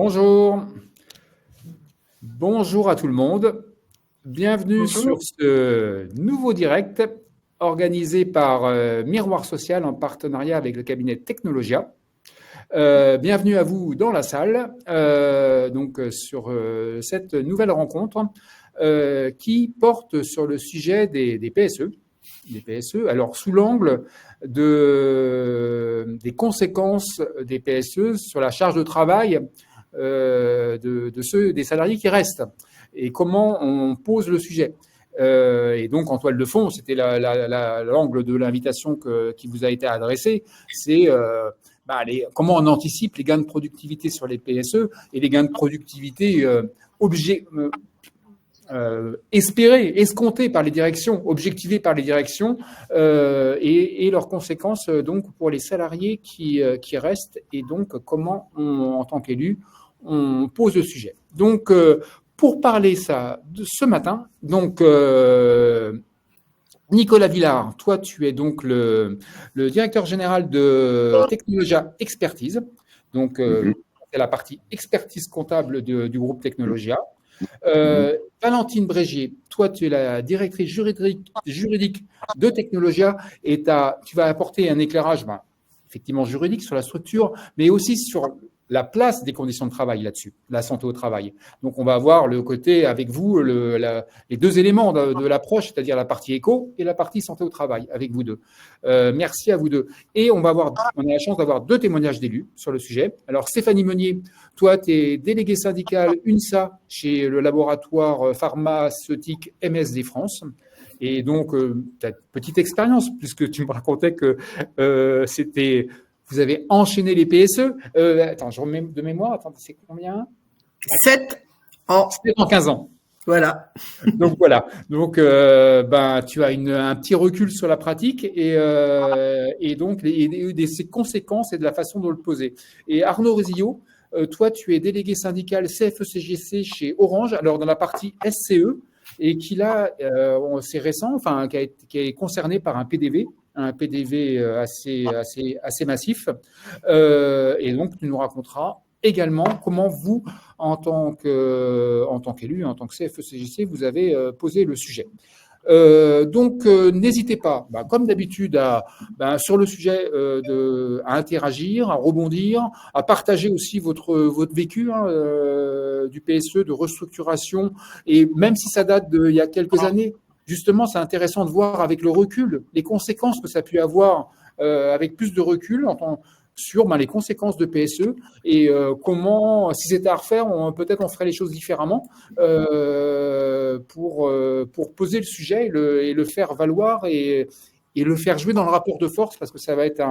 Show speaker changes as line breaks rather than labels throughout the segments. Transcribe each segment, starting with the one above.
Bonjour, bonjour à tout le monde. Bienvenue sur
Bonjour.
ce nouveau direct organisé par Miroir Social en partenariat avec le cabinet Technologia. Bienvenue à vous dans la salle, sur cette nouvelle rencontre qui porte sur le sujet des PSE. Des PSE, alors sous l'angle des conséquences des PSE sur la charge de travail des salariés qui restent et comment on pose le sujet. Et donc, en toile de fond, c'était l'angle de l'invitation qui vous a été adressée, c'est comment on anticipe les gains de productivité sur les PSE et les gains de productivité espérés, escomptés par les directions, objectivés par les directions, et leurs conséquences donc pour les salariés qui restent, et donc comment en tant qu'élu, on pose le sujet. Donc, pour parler ce matin, donc Nicolas Villard, toi tu es donc le directeur général de Technologia Expertise, donc c'est la partie expertise comptable du groupe Technologia. Valentine Brégier, toi tu es la directrice juridique de Technologia et tu vas apporter un éclairage effectivement juridique sur la structure, mais aussi sur la place des conditions de travail là-dessus, la santé au travail. Donc on va avoir le côté avec vous, les deux éléments de l'approche, c'est-à-dire la partie éco et la partie santé au travail avec vous deux. Merci à vous deux. Et on a la chance d'avoir deux témoignages d'élus sur le sujet. Alors Stéphanie Meunier, toi, tu es déléguée syndicale UNSA chez le laboratoire pharmaceutique MSD France. Et donc, tu as une petite expérience, puisque tu me racontais que vous avez enchaîné les PSE. Attends, je remets de mémoire. Attends, c'est combien?
7 ans.
7 ans, 15 ans.
Voilà.
Donc voilà. Donc tu as un petit recul sur la pratique et donc ses conséquences et de la façon dont le poser. Et Arnaud Rézillo, toi tu es délégué syndical CFE-CGC chez Orange, alors dans la partie SCE, et qui là c'est récent, enfin qui est concerné par un PDV assez massif. Et donc tu nous raconteras également comment vous, en tant qu'élu, en tant que CFE-CGC, vous avez posé le sujet. N'hésitez pas, comme d'habitude, sur le sujet à interagir, à rebondir, à partager aussi votre vécu du PSE, de restructuration, et même si ça date d'il y a quelques années, justement, c'est intéressant de voir avec le recul les conséquences que ça a pu avoir avec plus de recul sur les conséquences de PSE et comment, si c'était à refaire, peut-être on ferait les choses différemment pour poser le sujet et le faire valoir et le faire jouer dans le rapport de force, parce que ça va être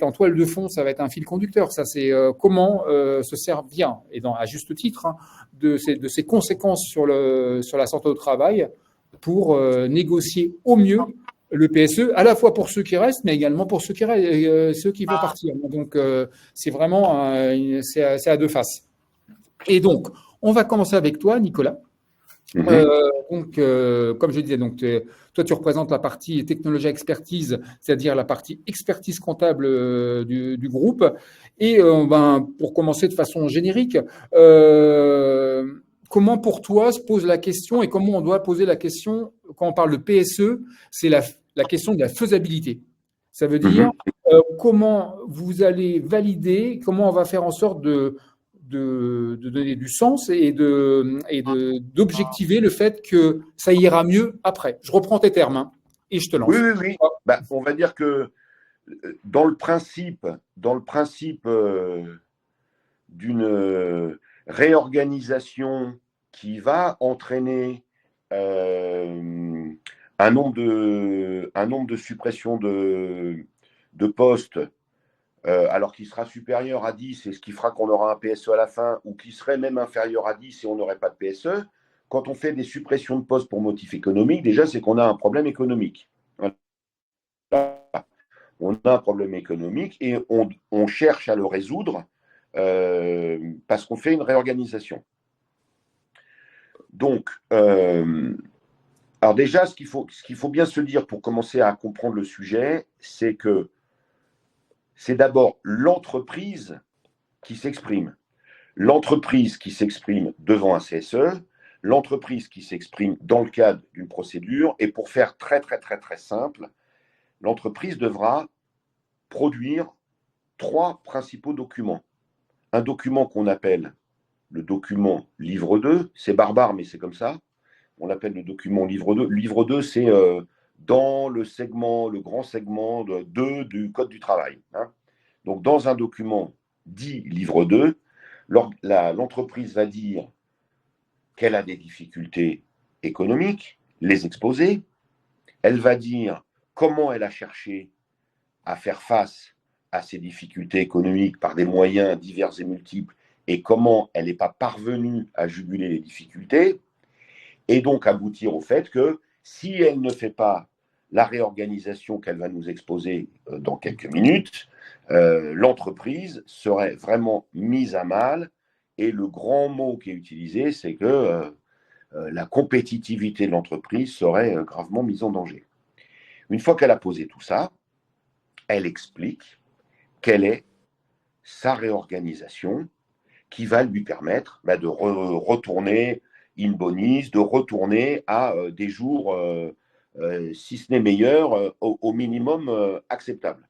en toile de fond, ça va être un fil conducteur. Ça, c'est comment se servir, et à juste titre, de ces conséquences sur la santé au travail pour négocier au mieux le PSE, à la fois pour ceux qui restent, mais également pour ceux qui vont partir. Donc, c'est vraiment c'est à deux faces. Et donc, on va commencer avec toi, Nicolas. Comme je disais, donc, toi, tu représentes la partie technologie expertise, c'est-à-dire la partie expertise comptable du groupe. Et pour commencer de façon générique, comment pour toi se pose la question et comment on doit poser la question quand on parle de PSE, c'est la question de la faisabilité. Ça veut dire comment vous allez valider, comment on va faire en sorte de donner du sens et d'objectiver le fait que ça ira mieux après. Je reprends tes termes et je te lance.
Oui. On va dire que dans le principe d'une réorganisation qui va entraîner un nombre de suppressions de postes, alors qui sera supérieur à 10, et ce qui fera qu'on aura un PSE à la fin, ou qui serait même inférieur à 10 et on n'aurait pas de PSE. Quand on fait des suppressions de postes pour motif économique, déjà, c'est qu'on a un problème économique. On a un problème économique et on cherche à le résoudre parce qu'on fait une réorganisation. Donc, alors déjà, ce qu'il faut bien se dire pour commencer à comprendre le sujet, c'est que c'est d'abord l'entreprise qui s'exprime. l'entreprise qui s'exprime devant un CSE, l'entreprise qui s'exprime dans le cadre d'une procédure. Et pour faire très, très, très, très simple, l'entreprise devra produire 3 principaux documents. Un document qu'on appelle le document livre 2, c'est barbare, mais c'est comme ça. On l'appelle le document livre 2. Livre 2, c'est dans le grand segment 2 du Code du travail. Hein. Donc, dans un document dit livre 2, l'entreprise va dire qu'elle a des difficultés économiques, les exposer. Elle va dire comment elle a cherché à faire face à ces difficultés économiques par des moyens divers et multiples et comment elle n'est pas parvenue à juguler les difficultés, et donc aboutir au fait que si elle ne fait pas la réorganisation qu'elle va nous exposer dans quelques minutes, l'entreprise serait vraiment mise à mal, et le grand mot qui est utilisé, c'est que la compétitivité de l'entreprise serait gravement mise en danger. Une fois qu'elle a posé tout ça, elle explique quelle est sa réorganisation qui va lui permettre de retourner in bonis, de retourner à des jours, si ce n'est meilleurs, au minimum acceptable.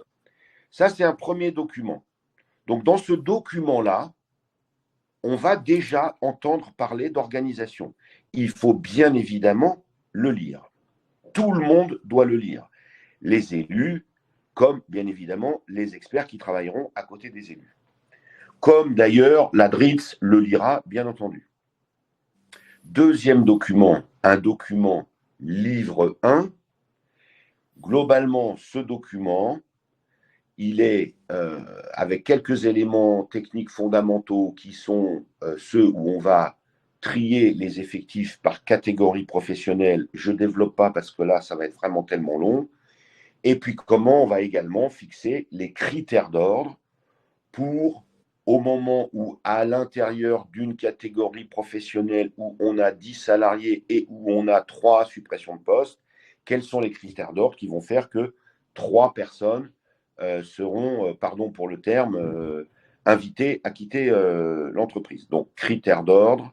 Ça, c'est un premier document. Donc, dans ce document-là, on va déjà entendre parler d'organisation. Il faut bien évidemment le lire. Tout le monde doit le lire. Les élus, comme bien évidemment les experts qui travailleront à côté des élus. Comme d'ailleurs la DRITS le lira, bien entendu. Deuxième document, un document livre 1. Globalement, ce document, il est avec quelques éléments techniques fondamentaux qui sont ceux où on va trier les effectifs par catégorie professionnelle. Je ne développe pas parce que là, ça va être vraiment tellement long. Et puis, comment on va également fixer les critères d'ordre pour, au moment où, à l'intérieur d'une catégorie professionnelle où on a 10 salariés et où on a 3 suppressions de postes, quels sont les critères d'ordre qui vont faire que 3 personnes seront, pardon pour le terme, invitées à quitter l'entreprise. Donc, critères d'ordre,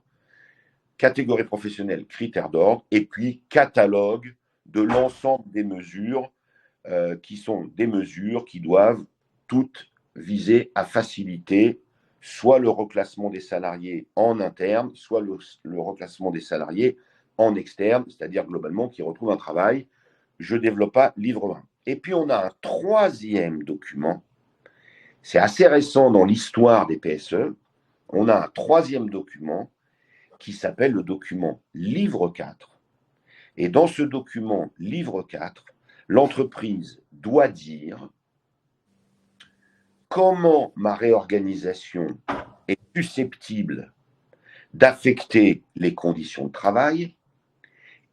catégorie professionnelle, critères d'ordre, et puis catalogue de l'ensemble des mesures qui sont des mesures qui doivent toutes viser à faciliter soit le reclassement des salariés en interne, soit le reclassement des salariés en externe, c'est-à-dire globalement qui retrouvent un travail. Je ne développe pas livre 1. Et puis on a un troisième document, c'est assez récent dans l'histoire des PSE, on a un troisième document qui s'appelle le document livre 4. Et dans ce document livre 4, l'entreprise doit dire comment ma réorganisation est susceptible d'affecter les conditions de travail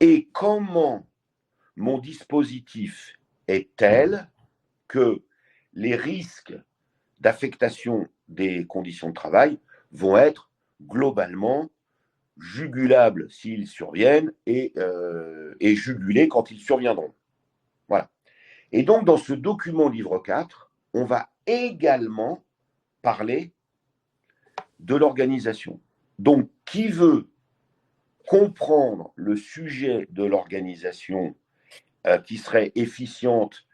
et comment mon dispositif est tel que les risques d'affectation des conditions de travail vont être globalement jugulables s'ils surviennent et jugulés quand ils surviendront. Voilà. Et donc, dans ce document livre 4, on va également parler de l'organisation. Donc, qui veut comprendre le sujet de l'organisation qui serait efficiente,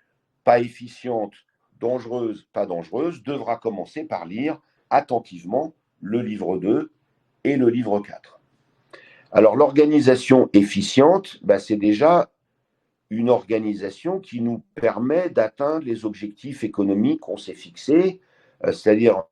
pas efficiente, dangereuse, pas dangereuse, devra commencer par lire attentivement le livre 2 et le livre 4. Alors, l'organisation efficiente, c'est déjà une organisation qui nous permet d'atteindre les objectifs économiques qu'on s'est fixés, c'est-à-dire,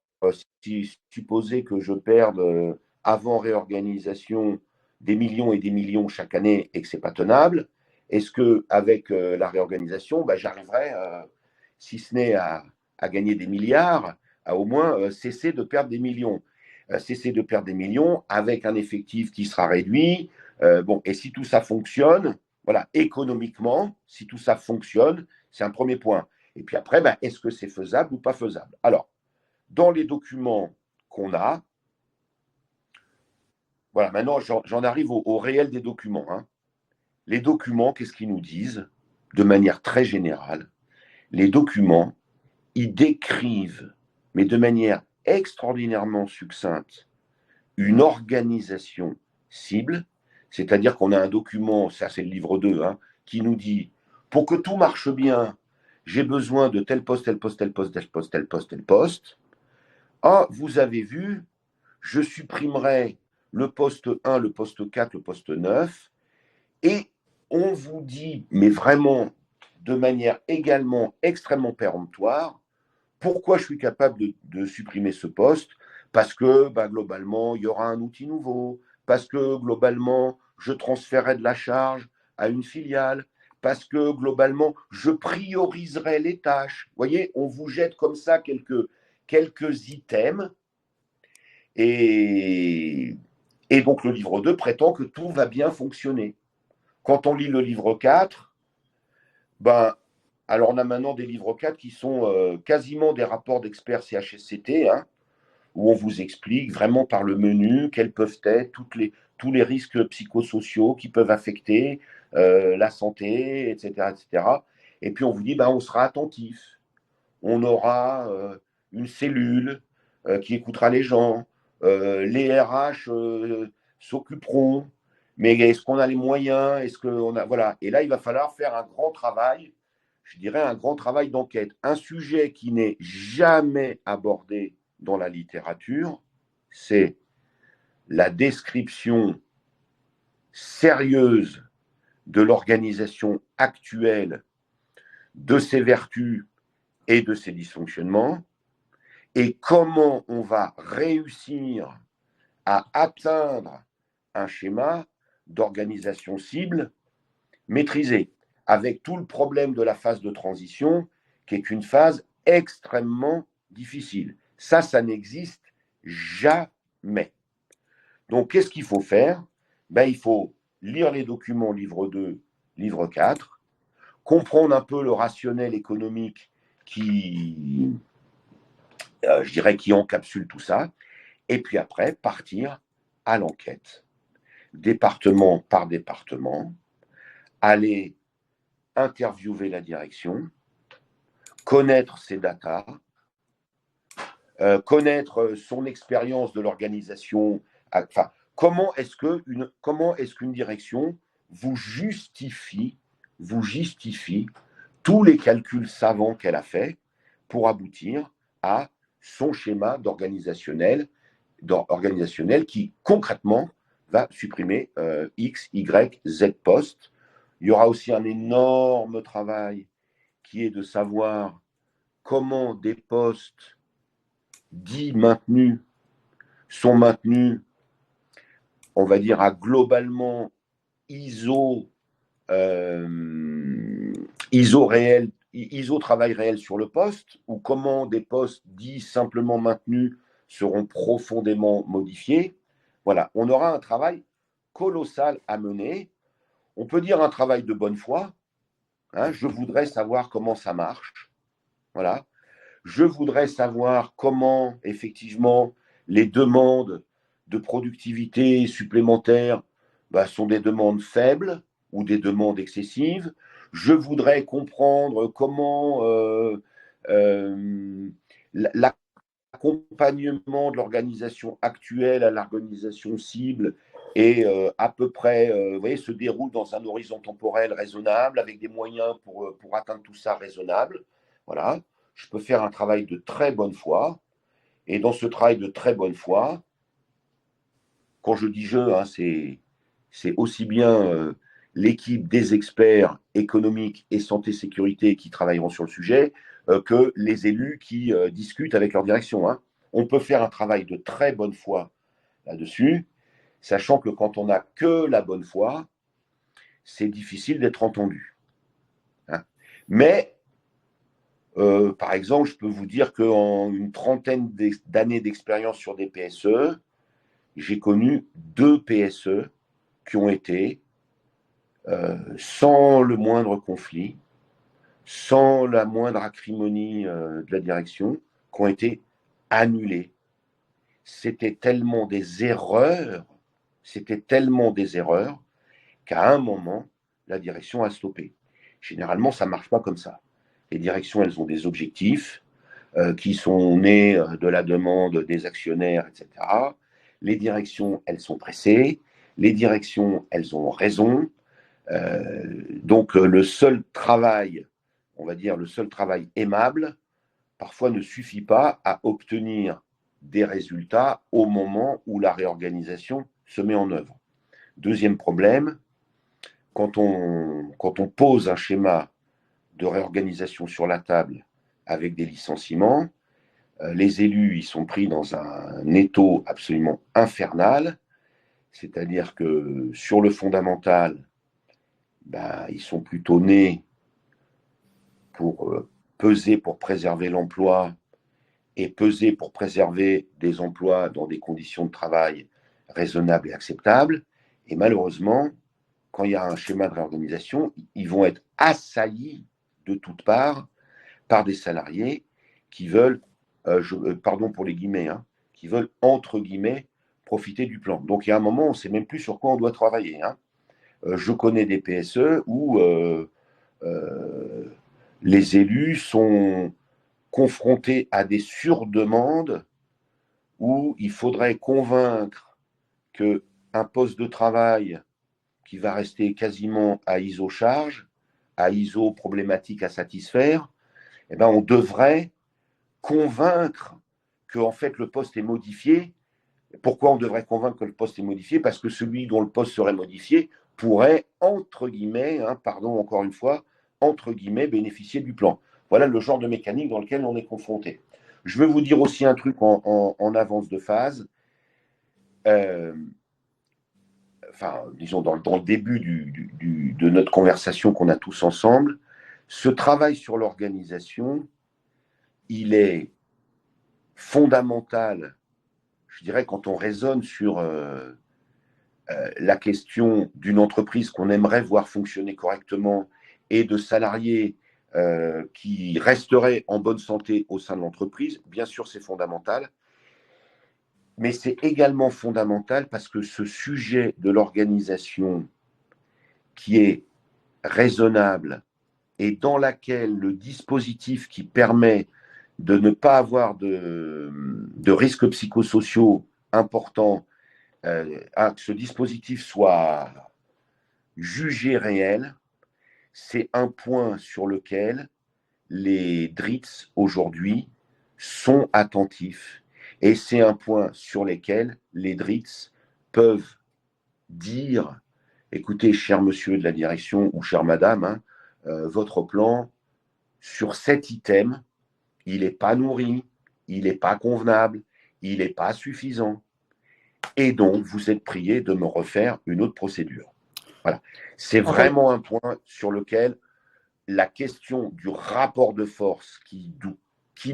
si supposer que je perde avant réorganisation des millions et des millions chaque année et que ce n'est pas tenable, est-ce qu'avec la réorganisation, j'arriverai, si ce n'est à gagner des milliards, à au moins cesser de perdre des millions. Cesser de perdre des millions avec un effectif qui sera réduit. Et si tout ça fonctionne, voilà, économiquement, si tout ça fonctionne, c'est un premier point. Et puis après, est-ce que c'est faisable ou pas faisable? Alors, dans les documents qu'on a, voilà, maintenant j'en arrive au réel des documents. Hein. Les documents, qu'est-ce qu'ils nous disent? De manière très générale, les documents, ils décrivent, mais de manière extraordinairement succincte, une organisation cible, c'est-à-dire qu'on a un document, ça c'est le livre 2, hein, qui nous dit, pour que tout marche bien, j'ai besoin de tel poste, tel poste, tel poste, tel poste, tel poste, tel poste. Ah, vous avez vu, je supprimerai le poste 1, le poste 4, le poste 9, et on vous dit, mais vraiment de manière également extrêmement péremptoire, pourquoi je suis capable de supprimer ce poste? Parce que globalement, il y aura un outil nouveau, parce que globalement, je transférerai de la charge à une filiale, parce que globalement, je prioriserai les tâches. Vous voyez, on vous jette comme ça quelques items, et donc le livre 2 prétend que tout va bien fonctionner. Quand on lit le livre 4, alors on a maintenant des livres 4 qui sont quasiment des rapports d'experts CHSCT, hein, où on vous explique vraiment par le menu quels peuvent être tous les risques psychosociaux qui peuvent affecter la santé, etc., etc. Et puis on vous dit, on sera attentif. On aura une cellule qui écoutera les gens. Les RH s'occuperont. Mais est-ce qu'on a les moyens? Est-ce qu'on a... Voilà. Et là, il va falloir faire un grand travail, je dirais un grand travail d'enquête. Un sujet qui n'est jamais abordé dans la littérature, c'est la description sérieuse de l'organisation actuelle, de ses vertus et de ses dysfonctionnements, et comment on va réussir à atteindre un schéma d'organisation cible maîtrisé, avec tout le problème de la phase de transition, qui est une phase extrêmement difficile. Ça n'existe jamais. Donc, qu'est-ce qu'il faut faire? Il faut lire les documents livre 2, livre 4, comprendre un peu le rationnel économique qui, je dirais, qui encapsule tout ça, et puis après, partir à l'enquête, département par département, aller interviewer la direction, connaître ses datas, connaître son expérience de l'organisation. Enfin, comment est-ce qu'une direction vous justifie tous les calculs savants qu'elle a fait pour aboutir à son schéma organisationnel qui concrètement va supprimer X, Y, Z postes. Il y aura aussi un énorme travail qui est de savoir comment des postes dits maintenus sont maintenus, on va dire, à globalement ISO travail réel sur le poste, ou comment des postes dits simplement maintenus seront profondément modifiés. Voilà, on aura un travail colossal à mener. On peut dire un travail de bonne foi. Hein, je voudrais savoir comment ça marche. Voilà. Je voudrais savoir comment, effectivement, les demandes de productivité supplémentaires sont des demandes faibles ou des demandes excessives. Je voudrais comprendre comment l'accompagnement de l'organisation actuelle à l'organisation cible et à peu près, vous voyez, se déroule dans un horizon temporel raisonnable, avec des moyens pour atteindre tout ça raisonnable. Voilà. Je peux faire un travail de très bonne foi. Et dans ce travail de très bonne foi, quand je dis je, hein, c'est aussi bien l'équipe des experts économiques et santé-sécurité qui travailleront sur le sujet que les élus qui discutent avec leur direction. Hein. On peut faire un travail de très bonne foi là-dessus, sachant que quand on n'a que la bonne foi, c'est difficile d'être entendu. Hein. Mais par exemple, je peux vous dire qu'en une trentaine d'années d'expérience sur des PSE, j'ai connu 2 PSE qui ont été, sans le moindre conflit, sans la moindre acrimonie de la direction, qui ont été annulés. C'était tellement des erreurs qu'à un moment, la direction a stoppé. Généralement, ça ne marche pas comme ça. Les directions, elles ont des objectifs qui sont nés de la demande des actionnaires, etc. les directions, elles sont pressées, les directions, elles ont raison. Donc, le seul travail, on va dire, le seul travail aimable, parfois ne suffit pas à obtenir des résultats au moment où la réorganisation se met en œuvre. Deuxième problème, quand on pose un schéma de réorganisation sur la table avec des licenciements, les élus, ils sont pris dans un étau absolument infernal, c'est-à-dire que sur le fondamental, ils sont plutôt nés pour peser pour préserver l'emploi et peser pour préserver des emplois dans des conditions de travail raisonnables et acceptables. Et malheureusement, quand il y a un schéma de réorganisation, ils vont être assaillis de toutes parts par des salariés qui veulent, pardon pour les guillemets, qui veulent, entre guillemets, profiter du plan. Donc, il y a un moment, on ne sait même plus sur quoi on doit travailler. Je connais des PSE où les élus sont confrontés à des surdemandes où il faudrait convaincre qu'un poste de travail qui va rester quasiment à ISO charge, à ISO problématique à satisfaire, on devrait convaincre que en fait, le poste est modifié. Pourquoi on devrait convaincre que le poste est modifié? Parce que celui dont le poste serait modifié pourrait, entre guillemets, pardon encore une fois, entre guillemets, bénéficier du plan. Voilà le genre de mécanique dans lequel on est confronté. Je veux vous dire aussi un truc en avance de phase. Disons, dans le début de notre conversation qu'on a tous ensemble, ce travail sur l'organisation, il est fondamental, je dirais, quand on raisonne sur la question d'une entreprise qu'on aimerait voir fonctionner correctement et de salariés qui resteraient en bonne santé au sein de l'entreprise. Bien sûr, c'est fondamental. Mais c'est également fondamental parce que ce sujet de l'organisation qui est raisonnable et dans laquelle le dispositif qui permet de ne pas avoir de risques psychosociaux importants, que ce dispositif soit jugé réel, c'est un point sur lequel les DRITS aujourd'hui sont attentifs. Et c'est un point sur lequel les DRITS peuvent dire, écoutez, cher monsieur de la direction ou chère madame, votre plan sur cet item, il n'est pas nourri, il n'est pas convenable, il n'est pas suffisant. Et donc, vous êtes prié de me refaire une autre procédure. Voilà. C'est vraiment un point sur lequel la question du rapport de force qui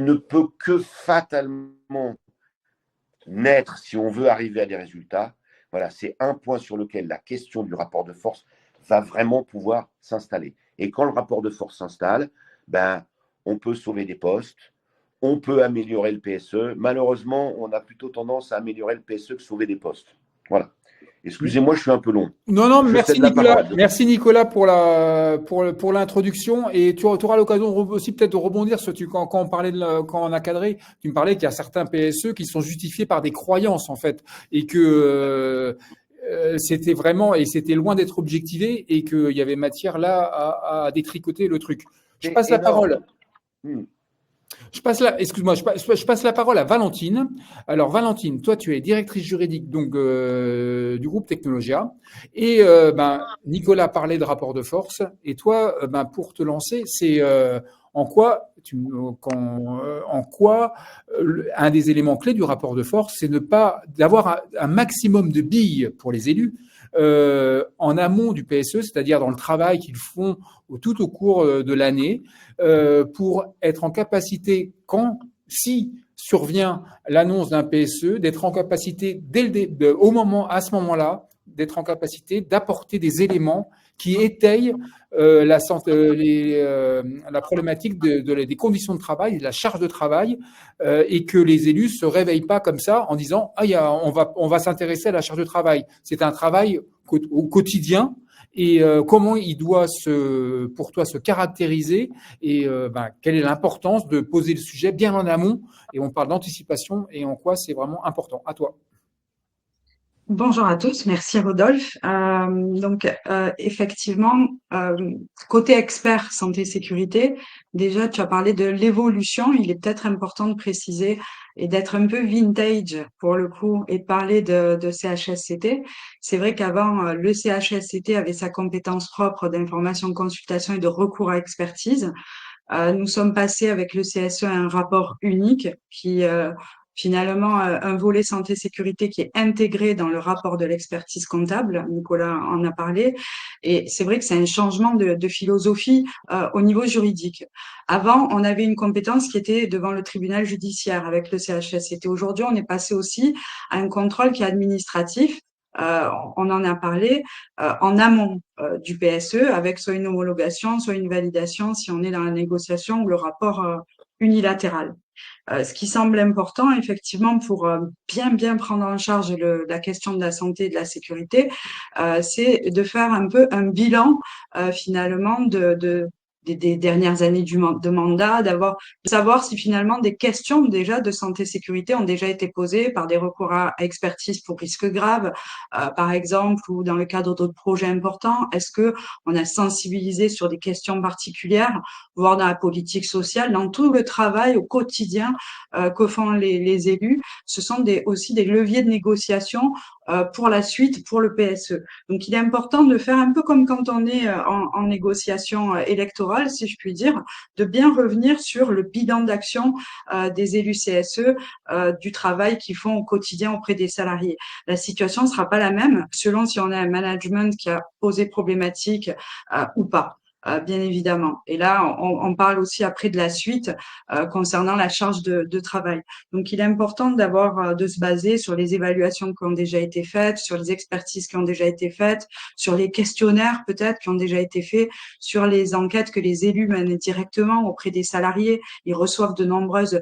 ne peut que fatalement naître si on veut arriver à des résultats, voilà, c'est un point sur lequel la question du rapport de force va vraiment pouvoir s'installer. Et quand le rapport de force s'installe, on peut sauver des postes, on peut améliorer le PSE. Malheureusement, on a plutôt tendance à améliorer le PSE que sauver des postes. Voilà. Excusez-moi, je suis un peu long.
Non, merci Nicolas. Merci Nicolas pour l'introduction. Et tu auras l'occasion aussi peut-être de rebondir sur quand on parlait quand on a cadré, tu me parlais qu'il y a certains PSE qui sont justifiés par des croyances en fait, et que c'était vraiment et c'était loin d'être objectivé et qu'il y avait matière là à détricoter le truc. Je passe la parole. Je passe la parole à Valentine. Alors Valentine, toi tu es directrice juridique donc du groupe Technologia et Nicolas parlait de rapport de force et toi pour te lancer, c'est en quoi un des éléments clés du rapport de force, c'est ne pas d'avoir un maximum de billes pour les élus en amont du PSE, c'est-à-dire dans le travail qu'ils font tout au cours de l'année, pour être en capacité, si survient l'annonce d'un PSE, d'être en capacité à ce moment-là, d'être en capacité d'apporter des éléments qui étayent la problématique des conditions de travail, de la charge de travail, et que les élus se réveillent pas comme ça en disant on va s'intéresser à la charge de travail. C'est un travail au quotidien. Et comment il doit pour toi se caractériser et quelle est l'importance de poser le sujet bien en amont, et on parle d'anticipation et en quoi c'est vraiment important. À toi.
Bonjour à tous, merci Rodolphe. Effectivement, côté expert santé sécurité, déjà tu as parlé de l'évolution. Il est peut-être important de préciser et d'être un peu vintage pour le coup et de parler de CHSCT. C'est vrai qu'avant, le CHSCT avait sa compétence propre d'information, consultation et de recours à expertise. Nous sommes passés avec le CSE à un rapport unique qui finalement un volet santé-sécurité qui est intégré dans le rapport de l'expertise comptable. Nicolas en a parlé. Et c'est vrai que c'est un changement de philosophie au niveau juridique. Avant, on avait une compétence qui était devant le tribunal judiciaire avec le CHSCT. Aujourd'hui, on est passé aussi à un contrôle qui est administratif. On en a parlé en amont du PSE avec soit une homologation, soit une validation si on est dans la négociation ou le rapport unilatéral. Ce qui semble important, effectivement, pour bien prendre en charge la question de la santé et de la sécurité, c'est de faire un peu un bilan finalement des dernières années de mandat, de savoir si finalement des questions déjà de santé sécurité ont déjà été posées par des recours à expertise pour risques graves, par exemple, ou dans le cadre d'autres projets importants. Est-ce que on a sensibilisé sur des questions particulières, voire dans la politique sociale, dans tout le travail au quotidien que font les élus. Ce sont aussi des leviers de négociation pour la suite, pour le PSE. Donc, il est important de faire un peu comme quand on est en négociation électorale, si je puis dire, de bien revenir sur le bilan d'action des élus CSE, du travail qu'ils font au quotidien auprès des salariés. La situation ne sera pas la même selon si on a un management qui a posé problématique ou pas. Bien évidemment. Et là, on parle aussi après de la suite concernant la charge de travail. Donc, il est important de se baser sur les évaluations qui ont déjà été faites, sur les expertises qui ont déjà été faites, sur les questionnaires peut-être qui ont déjà été faits, sur les enquêtes que les élus mènent directement auprès des salariés. Ils reçoivent de nombreuses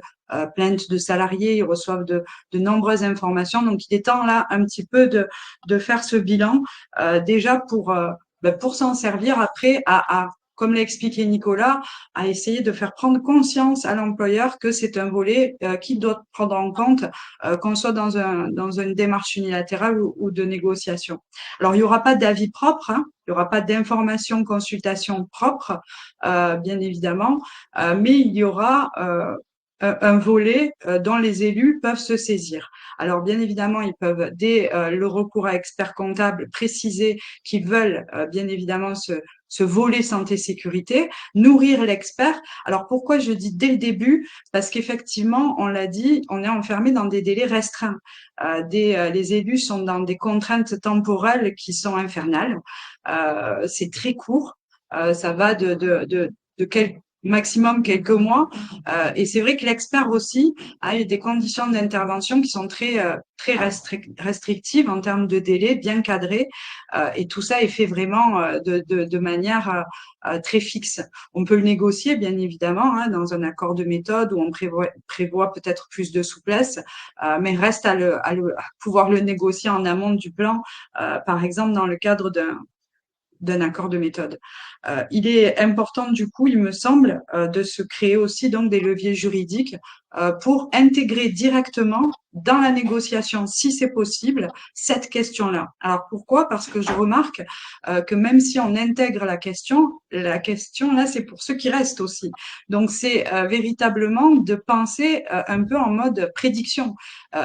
plaintes de salariés, ils reçoivent de nombreuses informations. Donc, il est temps là un petit peu de faire ce bilan déjà pour s'en servir après comme l'a expliqué Nicolas, à essayer de faire prendre conscience à l'employeur que c'est un volet qu'il doit prendre en compte, qu'on soit dans une démarche unilatérale ou de négociation. Alors, il n'y aura pas d'avis propre, hein, il n'y aura pas d'information, consultation propre, bien évidemment, mais il y aura un volet dont les élus peuvent se saisir. Alors, bien évidemment, ils peuvent, dès le recours à expert comptable, préciser qu'ils veulent, bien évidemment, ce volet santé-sécurité, nourrir l'expert. Alors, pourquoi je dis dès le début? Parce qu'effectivement, on l'a dit, on est enfermé dans des délais restreints. Les élus sont dans des contraintes temporelles qui sont infernales. C'est très court. Ça va de maximum quelques mois. Et c'est vrai que l'expert aussi a des conditions d'intervention qui sont très restrictives en termes de délai, bien cadrées. Et tout ça est fait vraiment de manière très fixe. On peut le négocier, bien évidemment, hein, dans un accord de méthode où on prévoit peut-être plus de souplesse, mais reste à pouvoir le négocier en amont du plan, par exemple dans le cadre d'un accord de méthode. Il est important, du coup, il me semble, de se créer aussi donc des leviers juridiques pour intégrer directement dans la négociation, si c'est possible, cette question-là. Alors pourquoi? Parce que je remarque que même si on intègre la question là, c'est pour ceux qui restent aussi. Donc c'est véritablement de penser un peu en mode prédiction.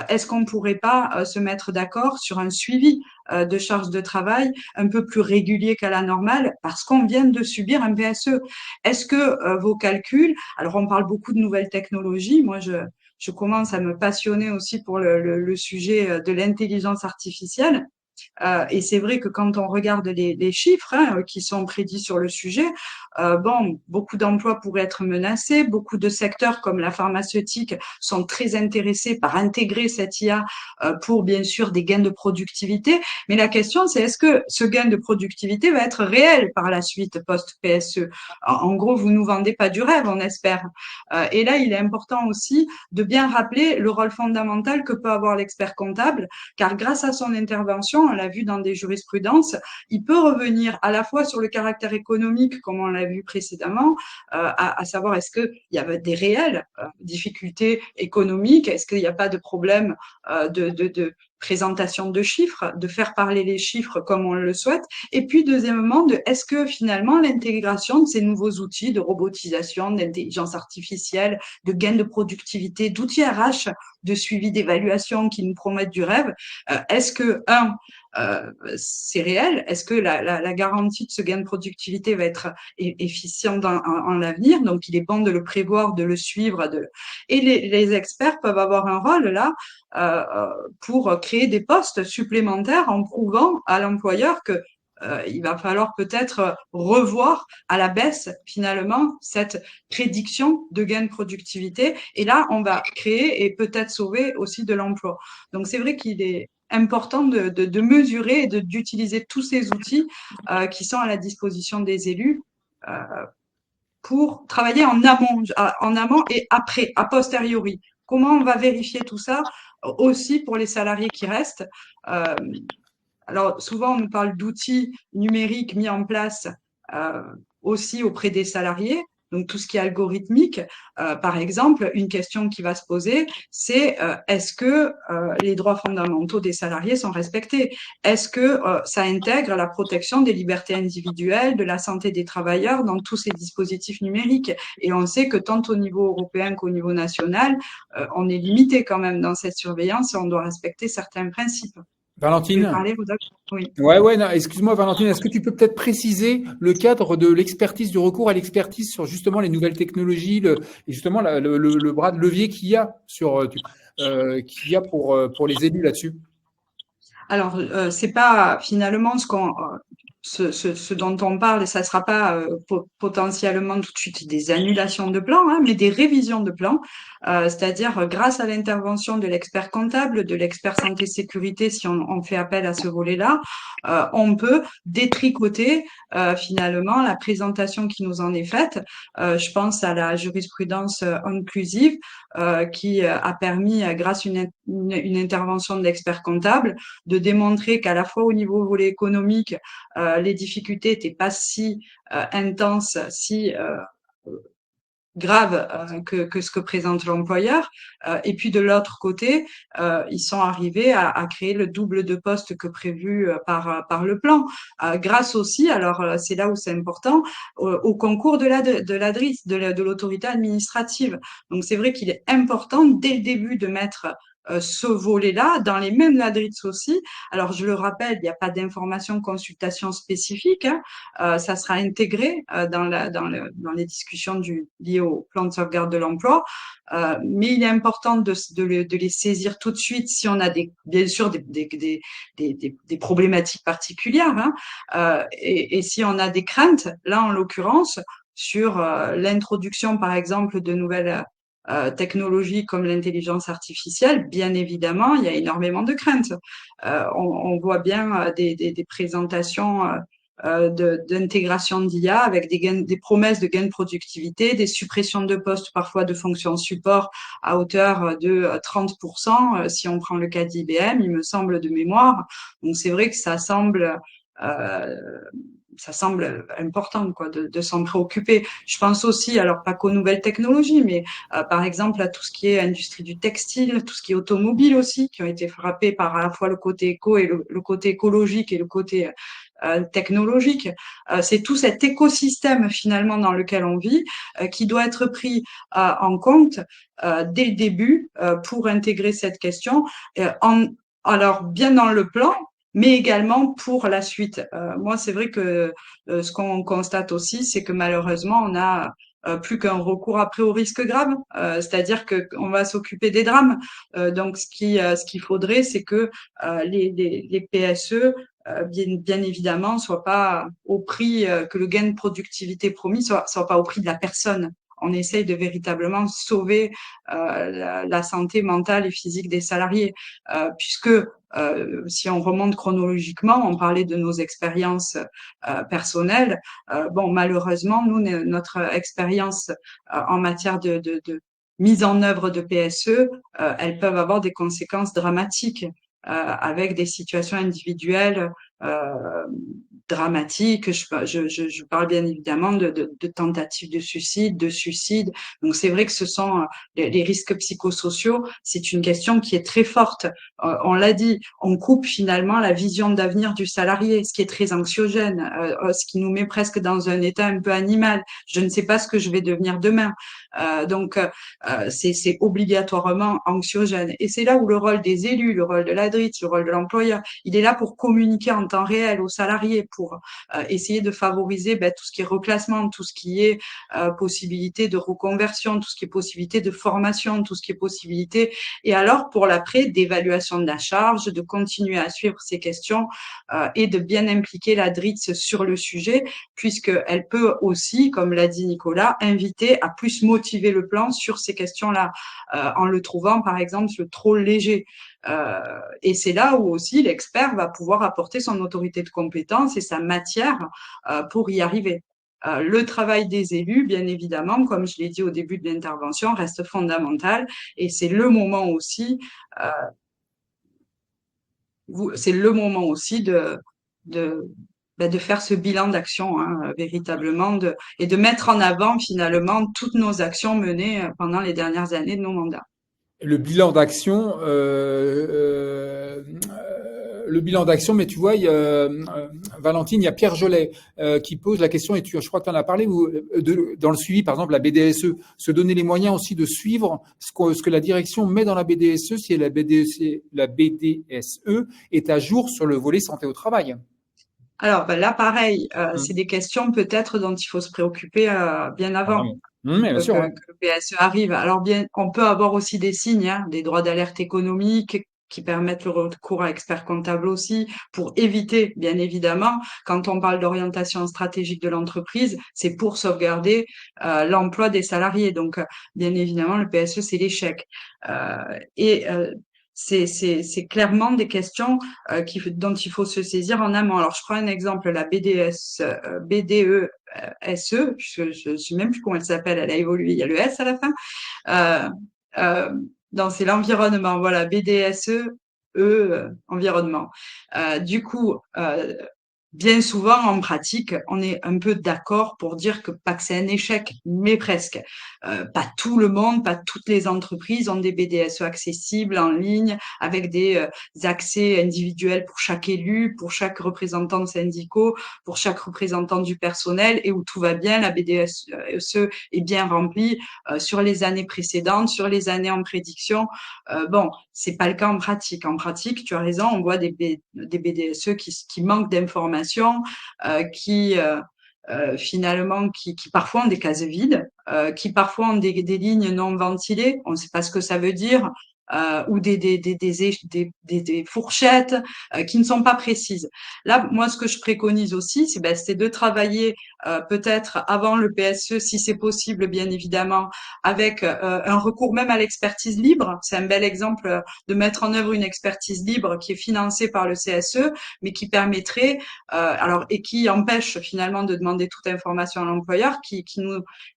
Est-ce qu'on pourrait pas se mettre d'accord sur un suivi de charge de travail un peu plus régulier qu'à la normale parce qu'on vient de subir un PSE. Est-ce que vos calculs, alors on parle beaucoup de nouvelles technologies, moi je commence à me passionner aussi pour le sujet de l'intelligence artificielle. Et c'est vrai que quand on regarde les chiffres qui sont prédits sur le sujet, beaucoup d'emplois pourraient être menacés. Beaucoup de secteurs comme la pharmaceutique sont très intéressés par intégrer cette IA pour bien sûr des gains de productivité. Mais la question, c'est est-ce que ce gain de productivité va être réel par la suite post-PSE? En gros, vous nous vendez pas du rêve, on espère. Et là, il est important aussi de bien rappeler le rôle fondamental que peut avoir l'expert comptable, car grâce à son intervention, on l'a vu dans des jurisprudences, il peut revenir à la fois sur le caractère économique, comme on l'a vu précédemment, à savoir est-ce qu'il y avait des réelles difficultés économiques, est-ce qu'il n'y a pas de problème de présentation de chiffres, de faire parler les chiffres comme on le souhaite. Et puis, deuxièmement, est-ce que finalement l'intégration de ces nouveaux outils de robotisation, d'intelligence artificielle, de gain de productivité, d'outils RH, de suivi d'évaluation qui nous promettent du rêve, est-ce que, c'est réel? Est-ce que la garantie de ce gain de productivité va être efficiente en l'avenir? Donc, il est bon de le prévoir, de le suivre. Et les experts peuvent avoir un rôle là pour créer des postes supplémentaires en prouvant à l'employeur que il va falloir peut-être revoir à la baisse finalement cette prédiction de gain de productivité. Et là, on va créer et peut-être sauver aussi de l'emploi. Donc, c'est vrai qu'il est important de mesurer et d'utiliser tous ces outils qui sont à la disposition des élus pour travailler en amont et après, a posteriori. Comment on va vérifier tout ça aussi pour les salariés qui restent alors, souvent, on nous parle d'outils numériques mis en place aussi auprès des salariés. Donc, tout ce qui est algorithmique, par exemple, une question qui va se poser, c'est est-ce que les droits fondamentaux des salariés sont respectés? Est-ce que ça intègre la protection des libertés individuelles, de la santé des travailleurs dans tous ces dispositifs numériques? Et on sait que tant au niveau européen qu'au niveau national, on est limité quand même dans cette surveillance et on doit respecter certains principes. Vous voulez
Valentine?
parler, Rodolphe? Oui.
Ouais, non, excuse-moi, Valentine, est-ce que tu peux peut-être préciser le cadre de l'expertise, du recours à l'expertise sur justement les nouvelles technologies, et justement le bras de levier qu'il y a pour les élus là-dessus?
Alors, c'est pas finalement ce dont on parle, et ça sera pas potentiellement tout de suite des annulations de plans, hein, mais des révisions de plans, c'est-à-dire grâce à l'intervention de l'expert comptable, de l'expert santé sécurité, si on fait appel à ce volet-là, on peut détricoter finalement la présentation qui nous en est faite. Je pense à la jurisprudence inclusive qui a permis, grâce à une intervention de l'expert comptable, de démontrer qu'à la fois au niveau volet économique, les difficultés n'étaient pas si intenses, si graves que ce que présente l'employeur. Et puis de l'autre côté, ils sont arrivés à créer le double de postes que prévu par le plan, grâce aussi, alors c'est là où c'est important, au concours de l'ADRIS, de l'autorité administrative. Donc c'est vrai qu'il est important dès le début de mettre ce volet-là, dans les mêmes ladrites aussi. Alors, je le rappelle, il n'y a pas d'information consultation spécifique. Hein. Ça sera intégré dans les discussions liées au plan de sauvegarde de l'emploi. Mais il est important de les saisir tout de suite si on a bien sûr des problématiques particulières. Hein. Et si on a des craintes, là, en l'occurrence, sur l'introduction, par exemple, de nouvelles technologies comme l'intelligence artificielle, bien évidemment, il y a énormément de craintes. On voit bien des présentations d'intégration d'IA avec des promesses de gains de productivité, des suppressions de postes, parfois de fonctions support à hauteur de 30%, si on prend le cas d'IBM, il me semble de mémoire. Donc c'est vrai que ça semble important quoi de s'en préoccuper. Je pense aussi, alors pas qu'aux nouvelles technologies, mais par exemple à tout ce qui est industrie du textile, tout ce qui est automobile aussi, qui ont été frappés par à la fois le côté éco et le côté écologique et le côté technologique. C'est tout cet écosystème finalement dans lequel on vit qui doit être pris en compte dès le début pour intégrer cette question. Alors bien dans le plan, mais également pour la suite. Moi, c'est vrai que ce qu'on constate aussi, c'est que malheureusement, on a plus qu'un recours après au risque grave, c'est-à-dire que on va s'occuper des drames. Donc, ce qu'il faudrait, c'est que les PSE, bien évidemment, soient pas au prix que le gain de productivité promis soit pas au prix de la personne. On essaye de véritablement sauver la santé mentale et physique des salariés, puisque si on remonte chronologiquement, on parlait de nos expériences personnelles. Bon, malheureusement, nous, notre expérience en matière de mise en œuvre de PSE, elles peuvent avoir des conséquences dramatiques avec des situations individuelles dramatiques. Je parle bien évidemment de tentatives de suicide. Donc c'est vrai que ce sont les risques psychosociaux. C'est une question qui est très forte. On l'a dit, on coupe finalement la vision d'avenir du salarié, ce qui est très anxiogène, ce qui nous met presque dans un état un peu animal. Je ne sais pas ce que je vais devenir demain. Donc c'est obligatoirement anxiogène. Et c'est là où le rôle des élus, le rôle de la DRIT, le rôle de l'employeur, il est là pour communiquer en temps réel aux salariés, pour essayer de favoriser tout ce qui est reclassement, tout ce qui est possibilité de reconversion, tout ce qui est possibilité de formation, tout ce qui est possibilité, et alors pour l'après, d'évaluation de la charge, de continuer à suivre ces questions et de bien impliquer la DRITS sur le sujet, puisqu'elle peut aussi, comme l'a dit Nicolas, inviter à plus motiver le plan sur ces questions-là, en le trouvant par exemple trop léger. Et c'est là où aussi l'expert va pouvoir apporter son autorité de compétence et sa matière pour y arriver. Le travail des élus, bien évidemment, comme je l'ai dit au début de l'intervention, reste fondamental et c'est le moment aussi, de faire ce bilan d'action, véritablement, et de mettre en avant finalement toutes nos actions menées pendant les dernières années de nos mandats.
Le bilan d'action, le bilan d'action, mais tu vois, Valentine, il y a Pierre Jolet qui pose la question, et je crois que tu en as parlé, dans le suivi, par exemple, la BDSE, se donner les moyens aussi de suivre ce que la direction met dans la BDSE, si la BDSE est à jour sur le volet santé au travail.
Alors là, pareil, c'est des questions peut-être dont il faut se préoccuper bien avant
bien sûr,
que le PSE arrive. Alors bien, on peut avoir aussi des signes, des droits d'alerte économique qui permettent le recours à expert comptable aussi, pour éviter, bien évidemment, quand on parle d'orientation stratégique de l'entreprise, c'est pour sauvegarder l'emploi des salariés. Donc, bien évidemment, le PSE, c'est l'échec. C'est clairement des questions dont il faut se saisir en amont. Alors, je prends un exemple, la BDESE, je sais même plus comment elle s'appelle, elle a évolué, il y a le S à la fin. Non, c'est l'environnement, voilà, BDSE, environnement. Du coup, bien souvent, en pratique, on est un peu d'accord pour dire pas que c'est un échec, mais presque. Pas tout le monde, pas toutes les entreprises ont des BDSE accessibles en ligne, avec des accès individuels pour chaque élu, pour chaque représentant de syndicaux, pour chaque représentant du personnel, et où tout va bien, la BDSE est bien remplie sur les années précédentes, sur les années en prédiction. Bon, c'est pas le cas en pratique. En pratique, tu as raison, on voit des BDSE qui manquent d'informations, finalement qui parfois ont des cases vides, qui parfois ont des lignes non ventilées, on ne sait pas ce que ça veut dire, ou des fourchettes qui ne sont pas précises. Là, moi, ce que je préconise aussi, c'est de travailler peut-être avant le PSE, si c'est possible, bien évidemment, avec un recours même à l'expertise libre. C'est un bel exemple de mettre en œuvre une expertise libre qui est financée par le CSE, mais qui permettrait, et qui empêche finalement de demander toute information à l'employeur,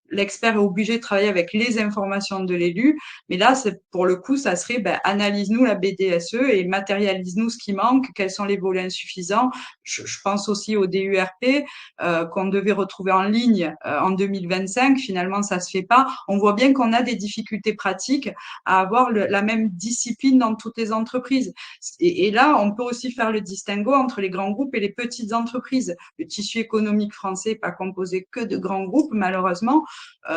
l'expert est obligé de travailler avec les informations de l'élu, mais là, pour le coup, ça serait analyse-nous la BDSE et matérialise-nous ce qui manque, quels sont les volets insuffisants. Je pense aussi au DURP qu'on devait retrouver en ligne en 2025. Finalement, ça se fait pas. On voit bien qu'on a des difficultés pratiques à avoir la même discipline dans toutes les entreprises. Et là, on peut aussi faire le distinguo entre les grands groupes et les petites entreprises. Le tissu économique français n'est pas composé que de grands groupes, malheureusement.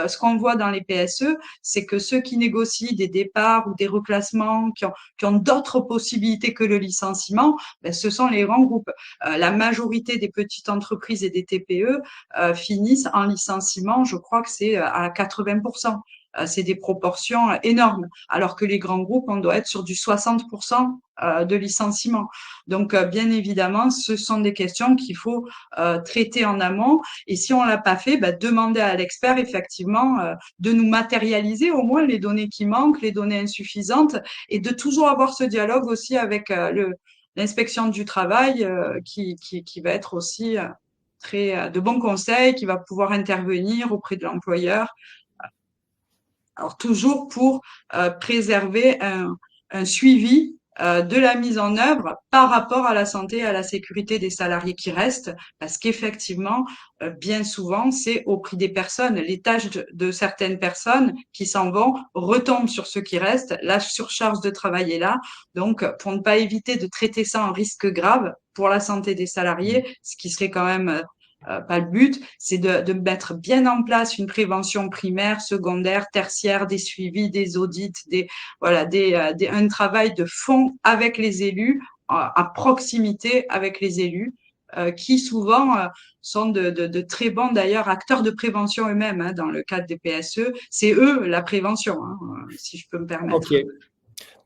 Ce qu'on voit dans les PSE, c'est que ceux qui négocient des départs ou des reclassements, qui ont d'autres possibilités que le licenciement, ce sont les grands groupes. La majorité des petites entreprises et des TPE finissent en licenciement, je crois que c'est à 80%. C'est des proportions énormes, alors que les grands groupes, on doit être sur du 60% de licenciement. Donc, bien évidemment, ce sont des questions qu'il faut traiter en amont. Et si on l'a pas fait, demander à l'expert, effectivement, de nous matérialiser au moins les données qui manquent, les données insuffisantes, et de toujours avoir ce dialogue aussi avec l'inspection du travail qui va être aussi très de bons conseils, qui va pouvoir intervenir auprès de l'employeur. Alors toujours pour préserver un suivi de la mise en œuvre par rapport à la santé et à la sécurité des salariés qui restent, parce qu'effectivement, bien souvent, c'est au prix des personnes. Les tâches de certaines personnes qui s'en vont retombent sur ceux qui restent. La surcharge de travail est là. Donc, pour ne pas éviter de traiter ça en risque grave pour la santé des salariés, ce qui serait quand même pas le but, c'est de mettre bien en place une prévention primaire, secondaire, tertiaire, des suivis, des audits, un travail de fond avec les élus, à proximité avec les élus, qui souvent sont de très bons d'ailleurs acteurs de prévention eux-mêmes, hein, dans le cadre des PSE. C'est eux la prévention, hein, si je peux me permettre.
Ok.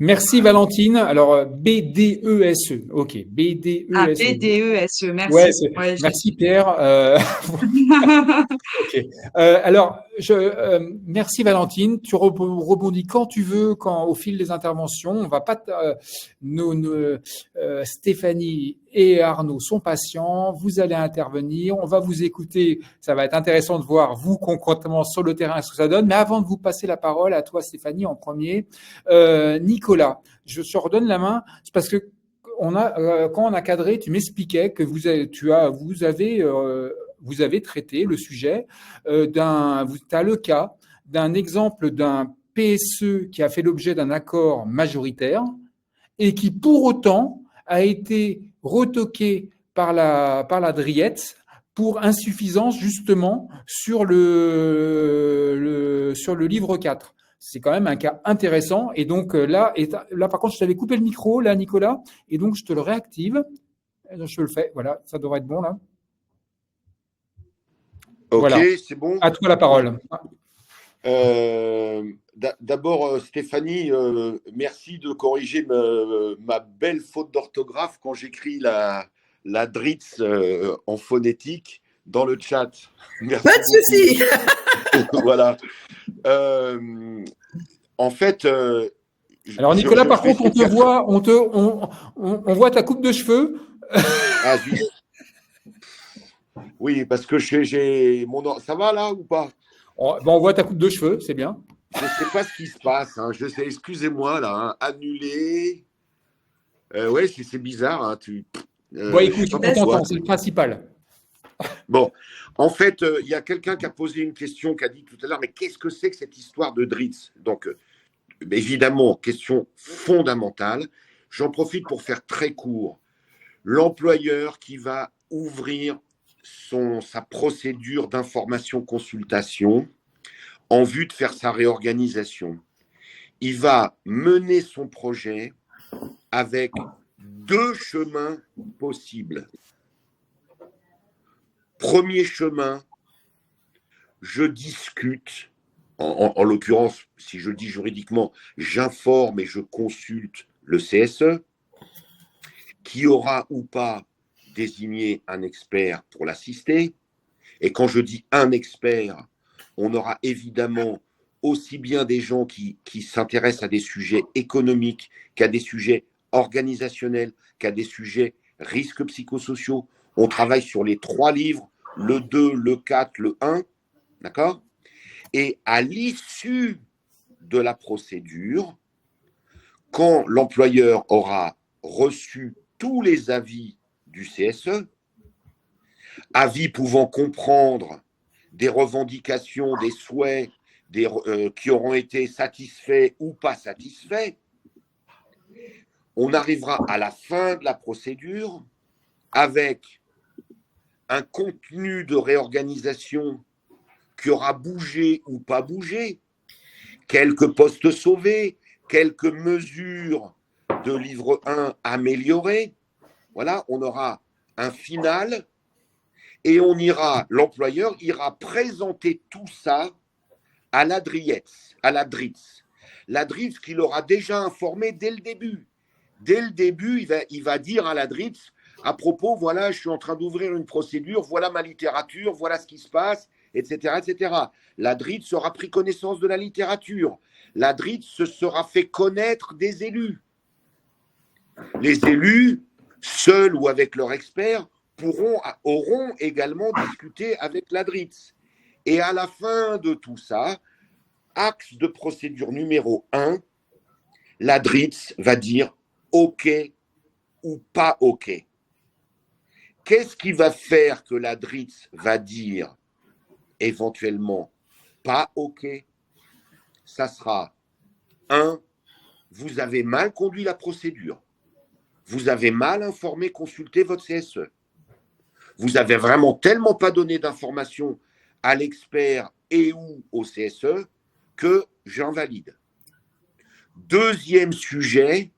Merci Valentine. Alors BDESE. Ok,
Ah,
BDESE.
BDESE,
Ouais,
merci. Ouais,
merci Pierre. Ok. Alors, merci Valentine. Tu rebondis quand tu veux, au fil des interventions. On va pas. Stéphanie et Arnaud sont patients. Vous allez intervenir. On va vous écouter. Ça va être intéressant de voir vous concrètement sur le terrain ce que ça donne. Mais avant de vous passer la parole à toi, Stéphanie, en premier, Nicolas, je te redonne la main. C'est parce que quand on a cadré, tu m'expliquais que vous avez traité le sujet tu as le cas d'un exemple d'un PSE qui a fait l'objet d'un accord majoritaire et qui pour autant a été retoqué par la DRIET pour insuffisance justement sur le livre 4. C'est quand même un cas intéressant. Et donc là, par contre, je t'avais coupé le micro, là, Nicolas, et donc je te le réactive. Je le fais. Voilà, ça devrait être bon là.
Ok,
voilà.
C'est bon.
À toi la parole.
D'abord, Stéphanie, merci de corriger ma belle faute d'orthographe quand j'écris la DRITS en phonétique dans le chat. Merci
Pas de souci.
Voilà. En fait.
Alors Nicolas, par contre, on te voit, on voit ta coupe de cheveux.
Ah, oui, parce que j'ai mon. Ça va là ou pas?
On voit ta coupe de cheveux, c'est bien.
Je ne sais pas ce qui se passe. Hein. Je sais, excusez-moi là. Hein. Annulé. Ouais, c'est bizarre. Hein.
Bon, écoute, on t'entend, c'est le principal.
Bon, en fait, il y a quelqu'un qui a posé une question, qui a dit tout à l'heure, mais qu'est-ce que c'est que cette histoire de DRITS? Donc, évidemment, question fondamentale. J'en profite pour faire très court. L'employeur qui va ouvrir sa procédure d'information-consultation en vue de faire sa réorganisation, il va mener son projet avec 2 chemins possibles. Premier chemin, je discute, en l'occurrence, si je dis juridiquement, j'informe et je consulte le CSE, qui aura ou pas désigné un expert pour l'assister. Et quand je dis un expert, on aura évidemment aussi bien des gens qui s'intéressent à des sujets économiques, qu'à des sujets organisationnels, qu'à des sujets risques psychosociaux. On travaille sur les 3 livres, le 2, le 4, le 1, d'accord? Et à l'issue de la procédure, quand l'employeur aura reçu tous les avis du CSE, avis pouvant comprendre des revendications, des souhaits qui auront été satisfaits ou pas satisfaits, on arrivera à la fin de la procédure avec un contenu de réorganisation qui aura bougé ou pas bougé, quelques postes sauvés, quelques mesures de livre 1 améliorées. Voilà, on aura un final et l'employeur ira présenter tout ça à la DRIET. La DRIET qui l'aura déjà informé dès le début. Dès le début, il va dire à la DRIET, à propos, voilà, je suis en train d'ouvrir une procédure, voilà ma littérature, voilà ce qui se passe, etc., etc. La DRIET aura pris connaissance de la littérature. La DRIET se sera fait connaître des élus. Les élus, seuls ou avec leurs experts, auront également discuté avec la DRIET. Et à la fin de tout ça, axe de procédure numéro 1, la DRIET va dire « OK ou pas OK. Qu'est-ce qui va faire que la DRITS va dire éventuellement pas OK? Ça sera 1. Vous avez mal conduit la procédure. Vous avez mal informé, consulté votre CSE. Vous avez vraiment tellement pas donné d'informations à l'expert et ou au CSE que j'invalide. Deuxième sujet,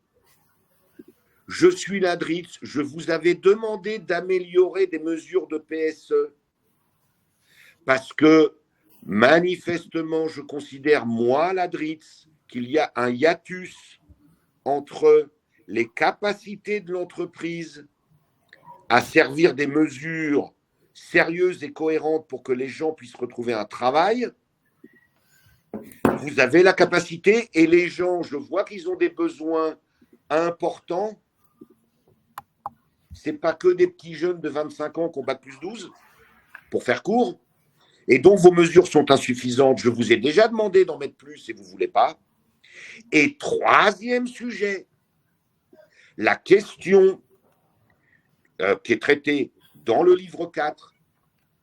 je suis la DRITS, je vous avais demandé d'améliorer des mesures de PSE parce que manifestement, je considère, moi, la DRITS, qu'il y a un hiatus entre les capacités de l'entreprise à servir des mesures sérieuses et cohérentes pour que les gens puissent retrouver un travail. Vous avez la capacité et les gens, je vois qu'ils ont des besoins importants. Ce n'est pas que des petits jeunes de 25 ans qui ont bac plus 12, pour faire court. Et donc, vos mesures sont insuffisantes. Je vous ai déjà demandé d'en mettre plus et vous ne voulez pas. Et troisième sujet, la question qui est traitée dans le livre 4,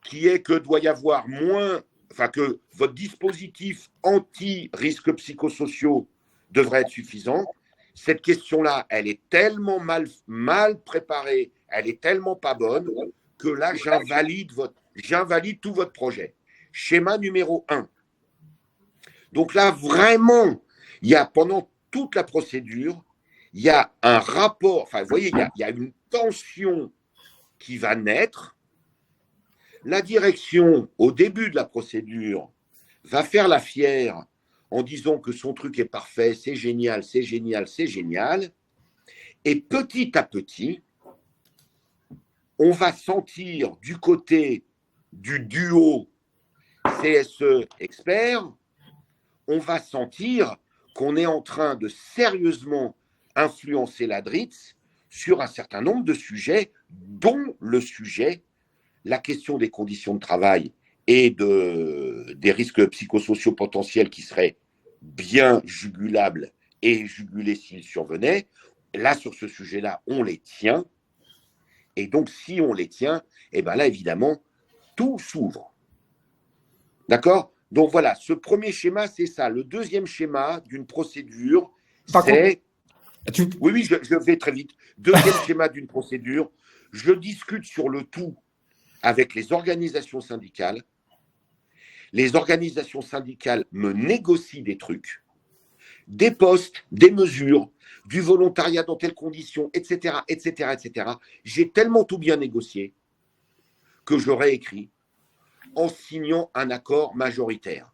qui est que doit y avoir moins, enfin que votre dispositif anti-risques psychosociaux devrait être suffisant. Cette question-là, elle est tellement mal préparée, elle est tellement pas bonne, que là, j'invalide tout votre projet. Schéma numéro 1. Donc là, vraiment, il y a pendant toute la procédure, il y a un rapport, enfin, vous voyez, il y a une tension qui va naître. La direction, au début de la procédure, va faire la fière en disant que son truc est parfait, c'est génial, c'est génial, c'est génial. Et petit à petit, on va sentir du côté du duo CSE expert, on va sentir qu'on est en train de sérieusement influencer la DRITS sur un certain nombre de sujets, dont le sujet, la question des conditions de travail et des risques psychosociaux potentiels qui seraient bien jugulables et jugulés s'ils survenaient. Là, sur ce sujet-là, on les tient. Et donc, si on les tient, eh bien là, évidemment, tout s'ouvre. D'accord? Donc voilà, ce premier schéma, c'est ça. Le deuxième schéma d'une procédure, c'est… Oui, je vais très vite. Deuxième schéma d'une procédure, je discute sur le tout avec les organisations syndicales. Les organisations syndicales me négocient des trucs, des postes, des mesures, du volontariat dans telles conditions, etc., etc., etc. J'ai tellement tout bien négocié que j'aurais écrit en signant un accord majoritaire.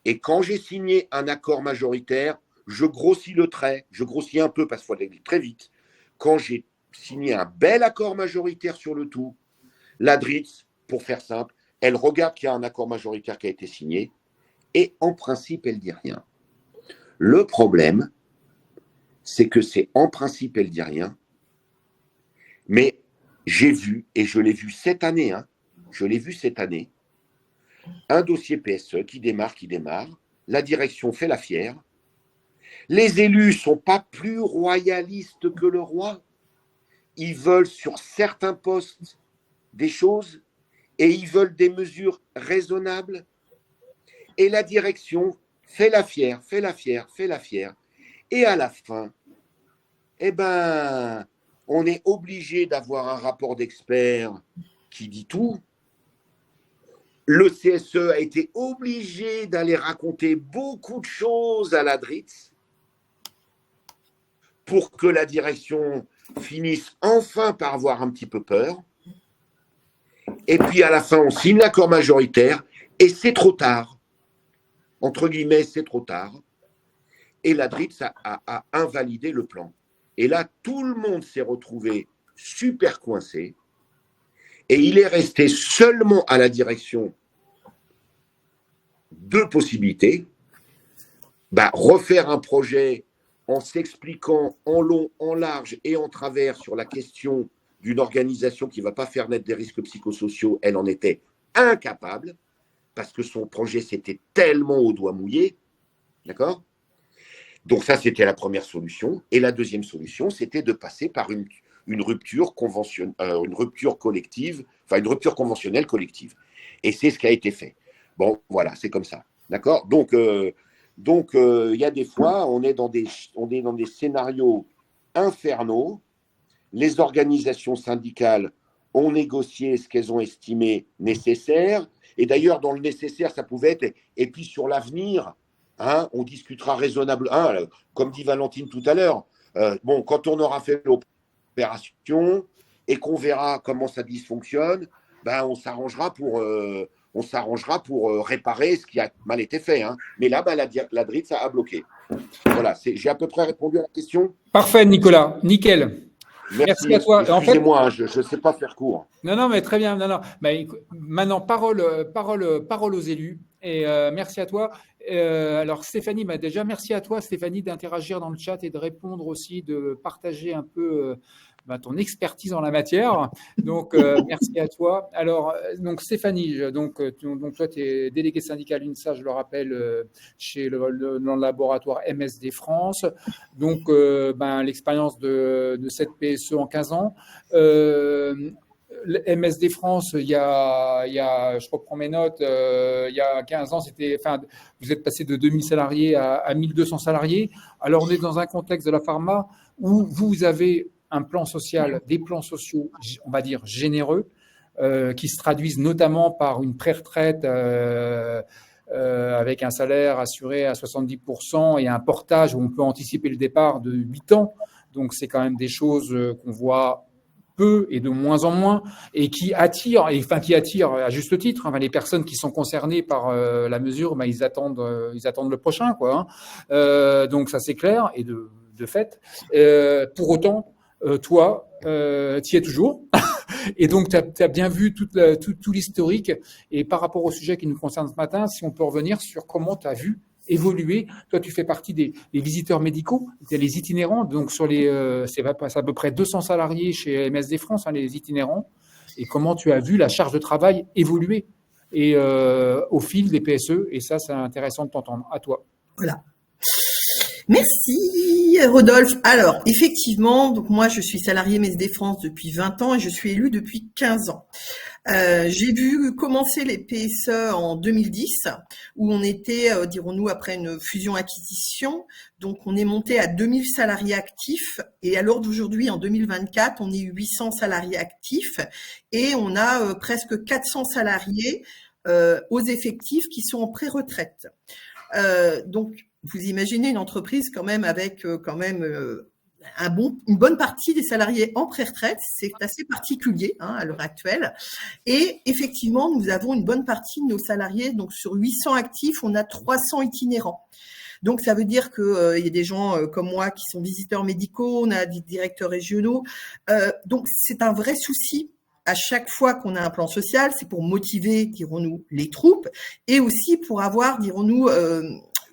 Et quand j'ai signé un accord majoritaire, je grossis le trait, je grossis un peu parce qu'il faut aller très vite. Quand j'ai signé un bel accord majoritaire sur le tout, la DRITS, pour faire simple, elle regarde qu'il y a un accord majoritaire qui a été signé et en principe, elle ne dit rien. Le problème, c'est que c'est en principe, elle ne dit rien, mais j'ai vu, et je l'ai vu cette année, un dossier PSE qui démarre, la direction fait la fière, les élus ne sont pas plus royalistes que le roi, ils veulent sur certains postes des choses et ils veulent des mesures raisonnables, et la direction fait la fière, et à la fin, eh ben, on est obligé d'avoir un rapport d'experts qui dit tout. Le CSE a été obligé d'aller raconter beaucoup de choses à la DRITS pour que la direction finisse enfin par avoir un petit peu peur. Et puis à la fin, on signe l'accord majoritaire et c'est trop tard. Entre guillemets, c'est trop tard. Et la DRITS a invalidé le plan. Et là, tout le monde s'est retrouvé super coincé. Et il est resté seulement à la direction deux possibilités. Refaire un projet en s'expliquant en long, en large et en travers sur la question d'une organisation qui ne va pas faire naître des risques psychosociaux. Elle en était incapable parce que son projet, c'était tellement au doigt mouillé. D'accord ? Donc ça, c'était la première solution. Et la deuxième solution, c'était de passer par une rupture collective, enfin une rupture conventionnelle collective. Et c'est ce qui a été fait. Bon, voilà, c'est comme ça. D'accord ? Donc, il y a des fois, on est dans des scénarios infernaux. Les organisations syndicales ont négocié ce qu'elles ont estimé nécessaire. Et d'ailleurs, dans le nécessaire, ça pouvait être, et puis sur l'avenir, hein, on discutera raisonnablement, comme dit Valentine tout à l'heure. Bon, quand on aura fait l'opération et qu'on verra comment ça dysfonctionne, ben, on s'arrangera pour réparer ce qui a mal été fait. Hein. Mais là, ben, la DRIT, ça a bloqué. Voilà, j'ai à peu près répondu à la question.
Parfait, Nicolas. Nickel. Merci à toi.
Excusez-moi, en fait, je ne sais pas faire court.
Non, mais très bien. Non. Mais maintenant, parole aux élus. Et merci à toi. Alors, Stéphanie, déjà, merci à toi, Stéphanie, d'interagir dans le chat et de répondre aussi, de partager un peu ton expertise en la matière. Donc, merci à toi. Alors, donc Stéphanie, donc toi, tu es déléguée syndicale UNSA, je le rappelle, chez dans le laboratoire MSD France. Donc, l'expérience de cette PSE en 15 ans. MSD France, il y a, je reprends mes notes, il y a 15 ans, vous êtes passé de 2000 salariés à 1200 salariés. Alors, on est dans un contexte de la pharma où vous avez un plan social, des plans sociaux, on va dire, généreux, qui se traduisent notamment par une pré-retraite avec un salaire assuré à 70% et un portage où on peut anticiper le départ de 8 ans. Donc, c'est quand même des choses qu'on voit peu et de moins en moins, et qui attirent à juste titre. Enfin, les personnes qui sont concernées par la mesure, ils attendent le prochain, quoi. Hein. Donc, ça, c'est clair, et de fait. Pour autant, toi, tu y es toujours. Et donc, tu as bien vu tout l'historique. Et par rapport au sujet qui nous concerne ce matin, si on peut revenir sur comment tu as vu évoluer. Toi, tu fais partie des visiteurs médicaux, les itinérants. Donc, c'est à peu près 200 salariés chez MSD France, hein, les itinérants. Et comment tu as vu la charge de travail évoluer et au fil des PSE. Et ça, c'est intéressant de t'entendre. À toi.
Voilà. Merci Rodolphe. Alors, effectivement, donc moi je suis salarié MSD France depuis 20 ans et je suis élu depuis 15 ans. J'ai vu commencer les PSE en 2010 où on était, dirons-nous, après une fusion-acquisition. Donc, on est monté à 2000 salariés actifs et à l'heure d'aujourd'hui, en 2024, on est 800 salariés actifs et on a presque 400 salariés aux effectifs qui sont en pré-retraite. Donc, vous imaginez une entreprise quand même avec une bonne partie des salariés en pré-retraite, c'est assez particulier à l'heure actuelle. Et effectivement, nous avons une bonne partie de nos salariés, donc sur 800 actifs, on a 300 itinérants. Donc, ça veut dire qu'il y a des gens comme moi qui sont visiteurs médicaux, on a des directeurs régionaux. Donc, c'est un vrai souci. À chaque fois qu'on a un plan social, c'est pour motiver, dirons-nous, les troupes et aussi pour avoir, dirons-nous,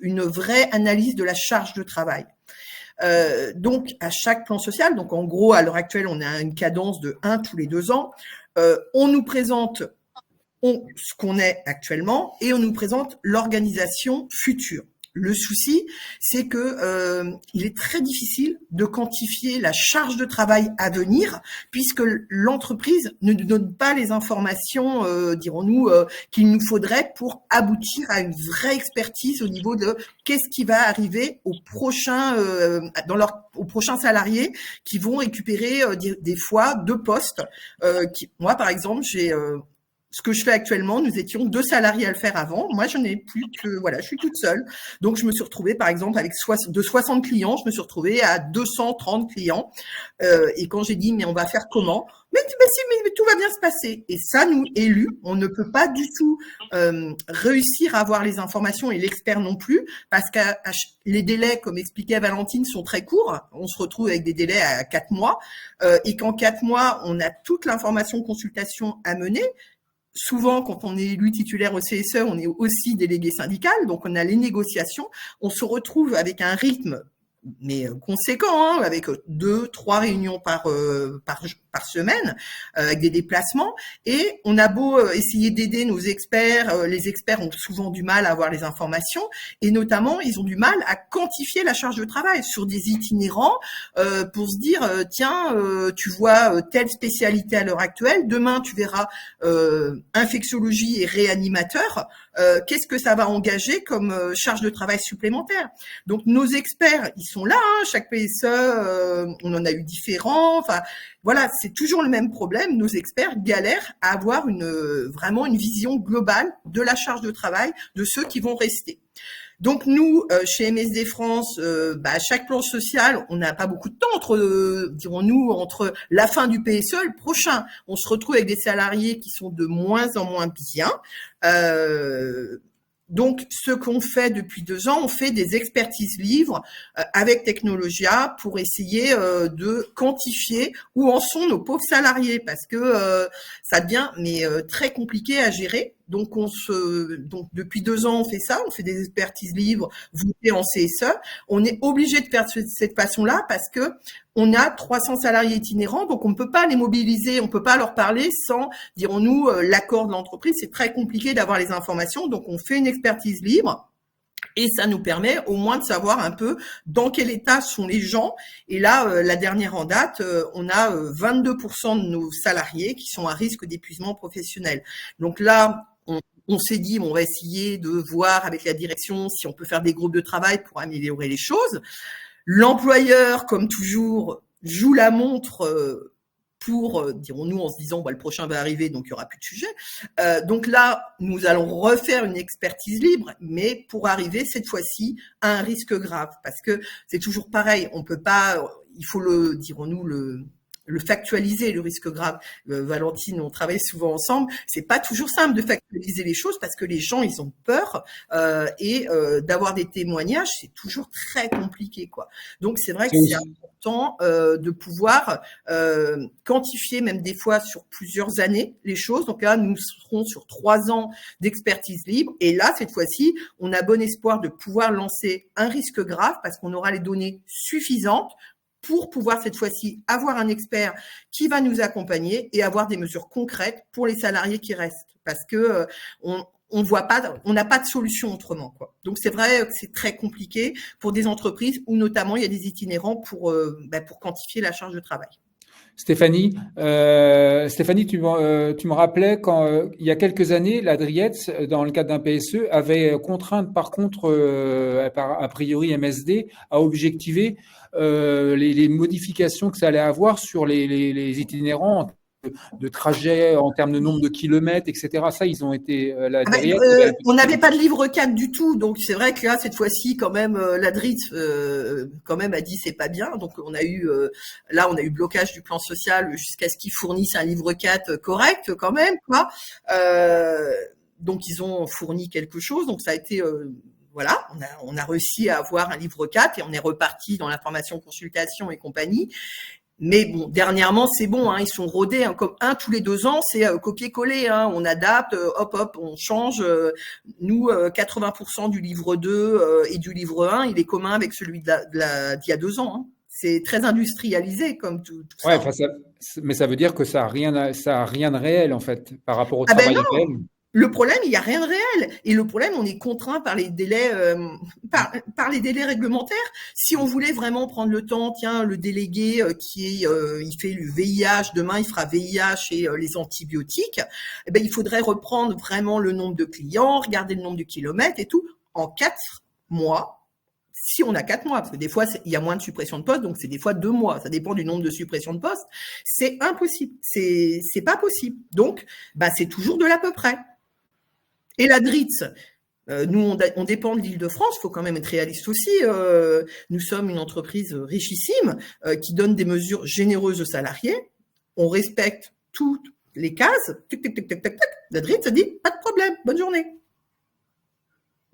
une vraie analyse de la charge de travail. Donc, à chaque plan social, donc en gros, à l'heure actuelle, on a une cadence de 1 tous les 2 ans. On nous présente ce qu'on est actuellement et on nous présente l'organisation future. Le souci, c'est que il est très difficile de quantifier la charge de travail à venir puisque l'entreprise ne nous donne pas les informations, dirons-nous, qu'il nous faudrait pour aboutir à une vraie expertise au niveau de qu'est-ce qui va arriver aux prochains salariés qui vont récupérer des fois 2 postes. Moi, par exemple, j'ai ce que je fais actuellement, nous étions 2 salariés à le faire avant. Moi, je n'ai plus que, je suis toute seule. Donc, je me suis retrouvée, par exemple, avec de 60 clients, je me suis retrouvée à 230 clients. Et quand j'ai dit, mais on va faire comment? Mais tout va bien se passer. Et ça, nous, élus, on ne peut pas du tout réussir à avoir les informations et l'expert non plus, parce que les délais, comme expliquait Valentine, sont très courts. On se retrouve avec des délais à 4 mois. Et qu'en 4 mois, on a toute l'information consultation à mener. Souvent, quand on est élu titulaire au CSE, on est aussi délégué syndical, donc on a les négociations. On se retrouve avec un rythme, mais conséquent, avec 2-3 réunions par semaine, avec des déplacements. Et on a beau essayer d'aider nos experts, les experts ont souvent du mal à avoir les informations, et notamment ils ont du mal à quantifier la charge de travail sur des itinérants pour se dire tiens, tu vois telle spécialité à l'heure actuelle, demain tu verras infectiologie et réanimateur. Qu'est-ce que ça va engager comme charge de travail supplémentaire? Donc nos experts, ils sont là, hein, chaque PSE, on en a eu différents. Enfin, voilà, c'est toujours le même problème. Nos experts galèrent à avoir vraiment une vision globale de la charge de travail de ceux qui vont rester. Donc nous, chez MSD France, à chaque plan social, on n'a pas beaucoup de temps entre la fin du PSE et le prochain. On se retrouve avec des salariés qui sont de moins en moins bien. Donc, ce qu'on fait depuis 2 ans, on fait des expertises livres avec Technologia pour essayer de quantifier où en sont nos pauvres salariés, parce que ça devient très compliqué à gérer. Donc, depuis 2 ans, on fait ça, on fait des expertises livres votées en CSE. On est obligé de faire de cette façon-là parce que on a 300 salariés itinérants, donc on ne peut pas les mobiliser, on ne peut pas leur parler sans, dirons-nous, l'accord de l'entreprise. C'est très compliqué d'avoir les informations, donc on fait une expertise libre. Et ça nous permet au moins de savoir un peu dans quel état sont les gens. Et là, la dernière en date, on a 22% de nos salariés qui sont à risque d'épuisement professionnel. Donc là, on s'est dit, on va essayer de voir avec la direction si on peut faire des groupes de travail pour améliorer les choses. L'employeur, comme toujours, joue la montre pour, dirons-nous, en se disant, le prochain va arriver, donc il n'y aura plus de sujet. Donc là, nous allons refaire une expertise libre, mais pour arriver cette fois-ci à un risque grave. Parce que c'est toujours pareil, on peut pas, il faut dirons-nous, le factualiser, le risque grave. Valentine, on travaille souvent ensemble. C'est pas toujours simple de factualiser les choses parce que les gens, ils ont peur et d'avoir des témoignages, c'est toujours très compliqué, quoi. Donc c'est vrai que c'est important de pouvoir quantifier, même des fois sur plusieurs années, les choses. Donc là, nous serons sur 3 ans d'expertise libre. Et là, cette fois-ci, on a bon espoir de pouvoir lancer un risque grave parce qu'on aura les données suffisantes pour pouvoir cette fois-ci avoir un expert qui va nous accompagner et avoir des mesures concrètes pour les salariés qui restent, parce que on voit pas, on n'a pas de solution autrement, quoi. Donc c'est vrai que c'est très compliqué pour des entreprises où notamment il y a des itinérants pour quantifier la charge de travail.
Stéphanie, tu me rappelais quand il y a quelques années, la DRIETS, dans le cadre d'un PSE, avait contraint par contre, a priori MSD, à objectiver les modifications que ça allait avoir sur les itinérants de trajets en termes de nombre de kilomètres, etc. Ça, ils ont été
on n'avait pas de livre 4 du tout, donc c'est vrai que là cette fois-ci quand même la DRIETS quand même a dit c'est pas bien, donc on a eu blocage du plan social jusqu'à ce qu'ils fournissent un livre 4 correct quand même, quoi. Donc ils ont fourni quelque chose, donc ça a été voilà, on a réussi à avoir un livre 4 et on est reparti dans la formation consultation et compagnie. Mais bon, dernièrement, c'est bon, hein, ils sont rodés, hein, comme tous les 2 ans, c'est copier-coller, hein, on adapte, hop, on change. Nous, 80% du livre 2 et du livre 1, il est commun avec celui d'il y a 2 ans. Hein. C'est très industrialisé comme tout ça.
Mais ça veut dire que ça a rien de réel en fait par rapport au travail réel.
Le problème, il n'y a rien de réel. Et le problème, on est contraint par les délais, par les délais réglementaires. Si on voulait vraiment prendre le temps, tiens, le délégué il fait le VIH, demain il fera VIH et les antibiotiques, il faudrait reprendre vraiment le nombre de clients, regarder le nombre de kilomètres et tout en 4 mois. Si on a 4 mois, parce que des fois, il y a moins de suppression de postes, donc c'est des fois 2 mois. Ça dépend du nombre de suppressions de postes. C'est impossible. C'est pas possible. Donc, c'est toujours de l'à peu près. Et la DRIETS, nous, on dépend de l'Île-de-France, il faut quand même être réaliste aussi. Nous sommes une entreprise richissime qui donne des mesures généreuses aux salariés. On respecte toutes les cases. La DRIETS dit, pas de problème, bonne journée.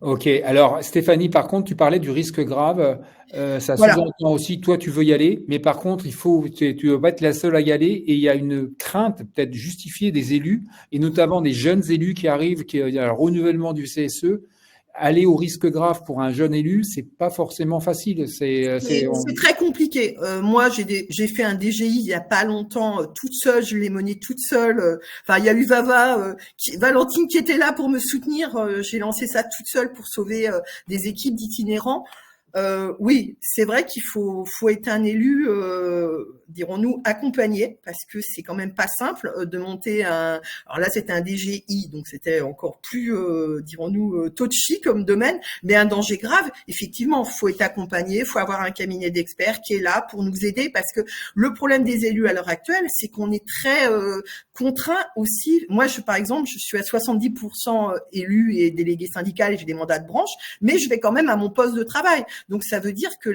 Ok, alors Stéphanie, par contre, tu parlais du risque grave. Ça sous-entend aussi, toi, tu veux y aller, mais par contre, tu ne vas pas être la seule à y aller et il y a une crainte peut-être justifiée des élus et notamment des jeunes élus qui arrivent, qui y a le renouvellement du CSE. aller au risque grave pour un jeune élu, c'est pas forcément facile.
C'est très compliqué. Moi, j'ai fait un DGI il y a pas longtemps, toute seule. Je l'ai mené toute seule. Enfin, il y a eu Valentine qui était là pour me soutenir. J'ai lancé ça toute seule pour sauver des équipes d'itinérants. Oui, c'est vrai qu'il faut être un élu, dirons-nous, accompagné, parce que c'est quand même pas simple de monter un. Alors là, c'était un DGI, donc c'était encore plus, dirons-nous, touchy comme domaine, mais un danger grave. Effectivement, faut être accompagné, faut avoir un cabinet d'experts qui est là pour nous aider, parce que le problème des élus à l'heure actuelle, c'est qu'on est très contraint aussi. Moi, par exemple, je suis à 70% élu et délégué syndical et j'ai des mandats de branche, mais je vais quand même à mon poste de travail. Donc, ça veut dire que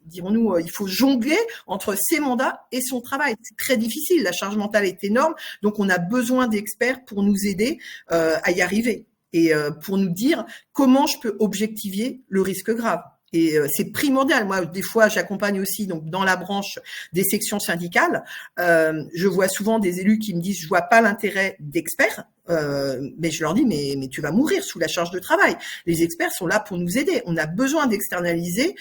dirons-nous, il faut jongler entre ses mandats et son travail. C'est très difficile. La charge mentale est énorme. Donc, on a besoin d'experts pour nous aider à y arriver et pour nous dire comment je peux objectiver le risque grave. Et c'est primordial. Moi, des fois, j'accompagne aussi donc dans la branche des sections syndicales. Je vois souvent des élus qui me disent, je vois pas l'intérêt d'experts. Mais je leur dis, mais tu vas mourir sous la charge de travail. Les experts sont là pour nous aider. On a besoin d'externaliser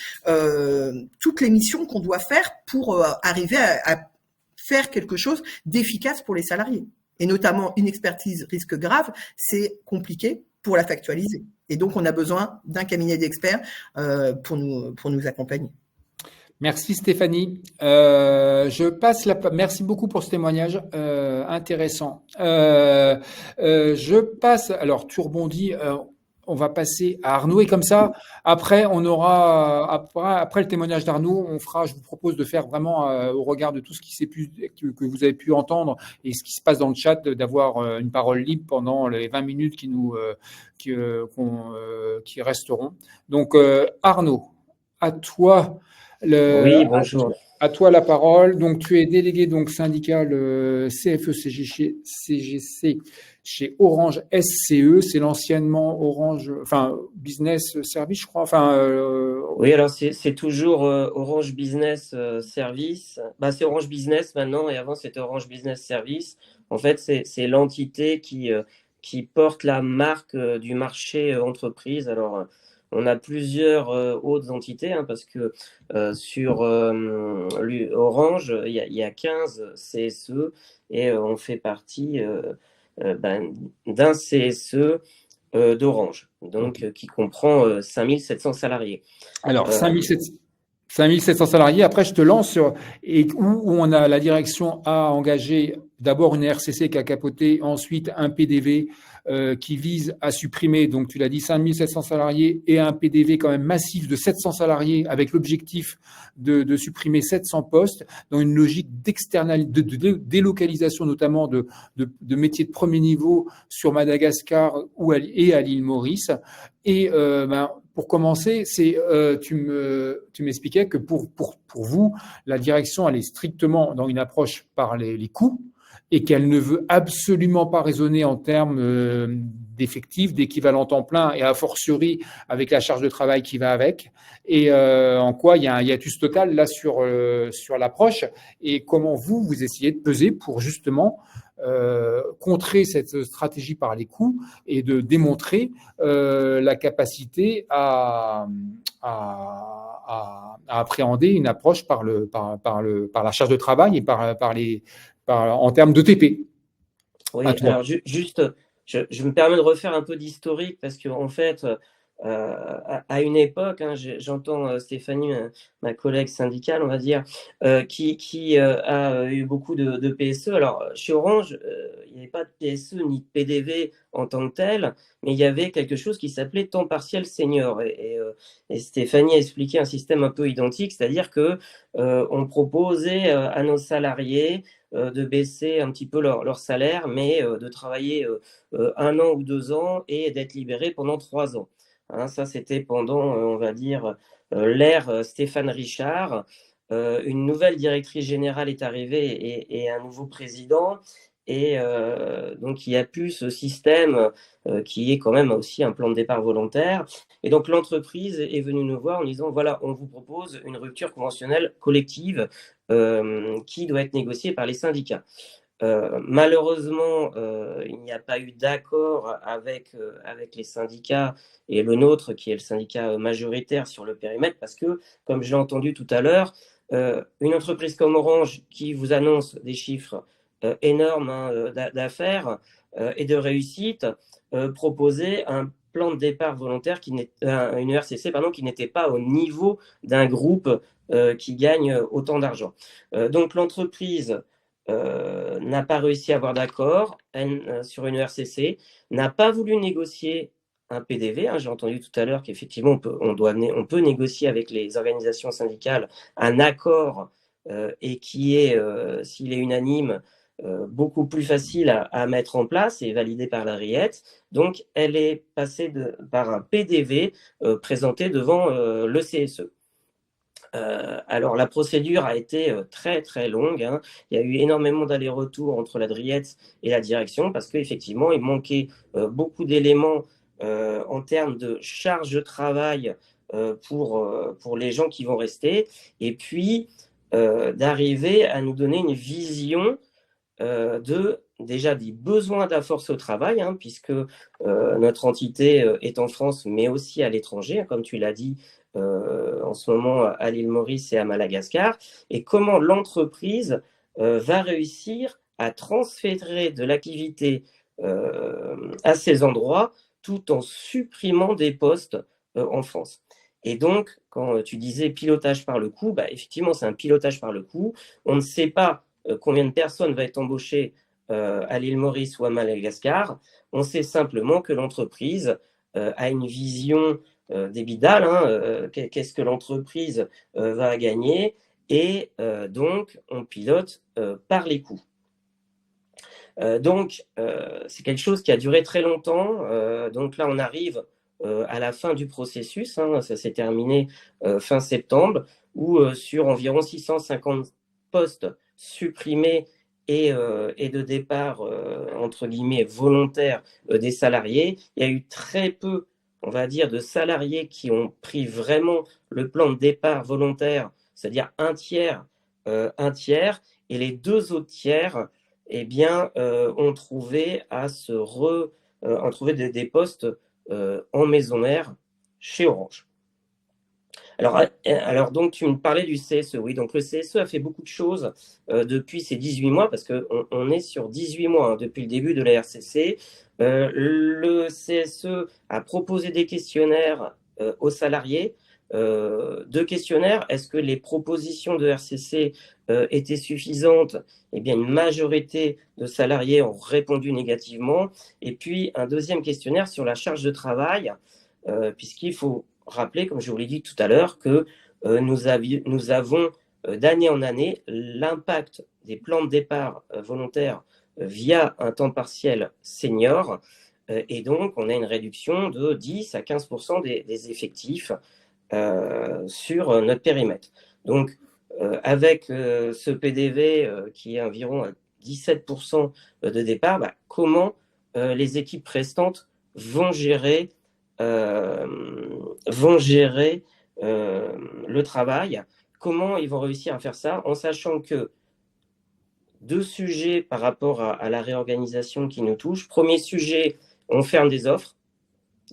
toutes les missions qu'on doit faire pour arriver à faire quelque chose d'efficace pour les salariés. Et notamment une expertise risque grave, c'est compliqué pour la factualiser. Et donc, on a besoin d'un cabinet d'experts pour nous accompagner.
Merci Stéphanie. Merci beaucoup pour ce témoignage intéressant. Je passe. Alors, tu rebondis. On va passer à Arnaud et comme ça, après, après le témoignage d'Arnaud, je vous propose de faire vraiment au regard de tout ce que vous avez pu entendre et ce qui se passe dans le chat, d'avoir une parole libre pendant les 20 minutes qui resteront. Donc, Arnaud, à toi.
Oui, bonjour.
À toi la parole. Donc, tu es délégué syndical CFE-CGC chez Orange SCE. C'est l'anciennement Orange, Business Service, je crois.
Oui, alors c'est toujours Orange Business Service. C'est Orange Business maintenant et avant c'était Orange Business Service. En fait, c'est l'entité qui porte la marque du marché entreprise. Alors, on a plusieurs autres entités parce que sur Orange, il y a 15 CSE et on fait partie d'un CSE d'Orange, donc qui comprend 5700 salariés.
Alors, 5700 salariés. Après, je te lance où on a la direction a engagé d'abord une RCC qui a capoté, ensuite un PDV qui vise à supprimer, donc tu l'as dit, 5700 salariés et un PDV quand même massif de 700 salariés avec l'objectif de supprimer 700 postes dans une logique de délocalisation notamment de métiers de premier niveau sur Madagascar et à l'île Maurice. Et pour commencer, tu m'expliquais que pour vous, la direction elle est strictement dans une approche par les coûts et qu'elle ne veut absolument pas raisonner en termes d'effectifs, d'équivalent temps plein et a fortiori avec la charge de travail qui va avec. Et en quoi il y a un hiatus total là sur l'approche et comment vous essayez de peser pour justement contrer cette stratégie par les coûts et de démontrer la capacité à appréhender une approche par la charge de travail et en termes de TP.
Oui, alors juste, je me permets de refaire un peu d'historique parce qu'en fait, à une époque, j'entends Stéphanie, ma collègue syndicale, on va dire, qui a eu beaucoup de PSE. Alors, chez Orange, il n'y avait pas de PSE ni de PDV en tant que tel, mais il y avait quelque chose qui s'appelait temps partiel senior. Et Stéphanie a expliqué un système un peu identique, c'est-à-dire que on proposait à nos salariés de baisser un petit peu leur salaire, mais de travailler 1 an ou 2 ans et d'être libéré pendant 3 ans. Ça, c'était pendant, on va dire, l'ère Stéphane Richard. Une nouvelle directrice générale est arrivée et un nouveau président. Et donc, il n'y a plus ce système qui est quand même aussi un plan de départ volontaire. Et donc, l'entreprise est venue nous voir en disant, voilà, on vous propose une rupture conventionnelle collective qui doit être négociée par les syndicats. Malheureusement, il n'y a pas eu d'accord avec les syndicats et le nôtre, qui est le syndicat majoritaire sur le périmètre, parce que, comme je l'ai entendu tout à l'heure, une entreprise comme Orange qui vous annonce des chiffres énormes d'affaires et de réussite, proposait un plan de départ volontaire, une ERCC, pardon, qui n'était pas au niveau d'un groupe qui gagne autant d'argent. Donc l'entreprise n'a pas réussi à avoir d'accord sur une ERCC, n'a pas voulu négocier un PDV. J'ai entendu tout à l'heure qu'effectivement, on peut négocier avec les organisations syndicales un accord et qui est, s'il est unanime, beaucoup plus facile à mettre en place et validé par la RIET. Donc, elle est passée par un PDV présenté devant le CSE. Alors, la procédure a été très, très longue. Il y a eu énormément d'allers-retours entre la DRIET et la direction parce qu'effectivement, il manquait beaucoup d'éléments en termes de charge de travail pour les gens qui vont rester, et puis d'arriver à nous donner une vision déjà des besoins de la force au travail, puisque notre entité est en France, mais aussi à l'étranger, comme tu l'as dit, en ce moment à l'île Maurice et à Madagascar, et comment l'entreprise va réussir à transférer de l'activité à ces endroits tout en supprimant des postes en France. Et donc, quand tu disais pilotage par le coût, effectivement, c'est un pilotage par le coût. On ne sait pas combien de personnes va être embauchées à l'île Maurice ou à Madagascar. On sait simplement que l'entreprise a une vision d'EBITDA, qu'est-ce que l'entreprise va gagner, et donc on pilote par les coûts. Donc c'est quelque chose qui a duré très longtemps. Donc là on arrive à la fin du processus, ça s'est terminé fin septembre, où sur environ 650 postes supprimés et de départ, entre guillemets, volontaires des salariés, il y a eu très peu, on va dire, de salariés qui ont pris vraiment le plan de départ volontaire, c'est-à-dire un tiers, et les 2 autres tiers, eh bien, ont trouvé des postes en maison mère chez Orange. Alors, donc, tu me parlais du CSE. Oui, donc le CSE a fait beaucoup de choses depuis ces 18 mois, parce qu'on est sur 18 mois depuis le début de la RCC. Le CSE a proposé des questionnaires aux salariés. 2 questionnaires. Est-ce que les propositions de RCC étaient suffisantes? Eh bien, une majorité de salariés ont répondu négativement. Et puis, un deuxième questionnaire sur la charge de travail, puisqu'il faut rappeler, comme je vous l'ai dit tout à l'heure, que nous avons d'année en année l'impact des plans de départ volontaires via un temps partiel senior, et donc on a une réduction de 10 à 15% des effectifs sur notre périmètre. Donc avec ce PDV qui est environ à 17% de départ, comment les équipes restantes vont gérer le travail, comment ils vont réussir à faire ça, en sachant que 2 sujets par rapport à la réorganisation qui nous touchent. Premier sujet, on ferme des offres.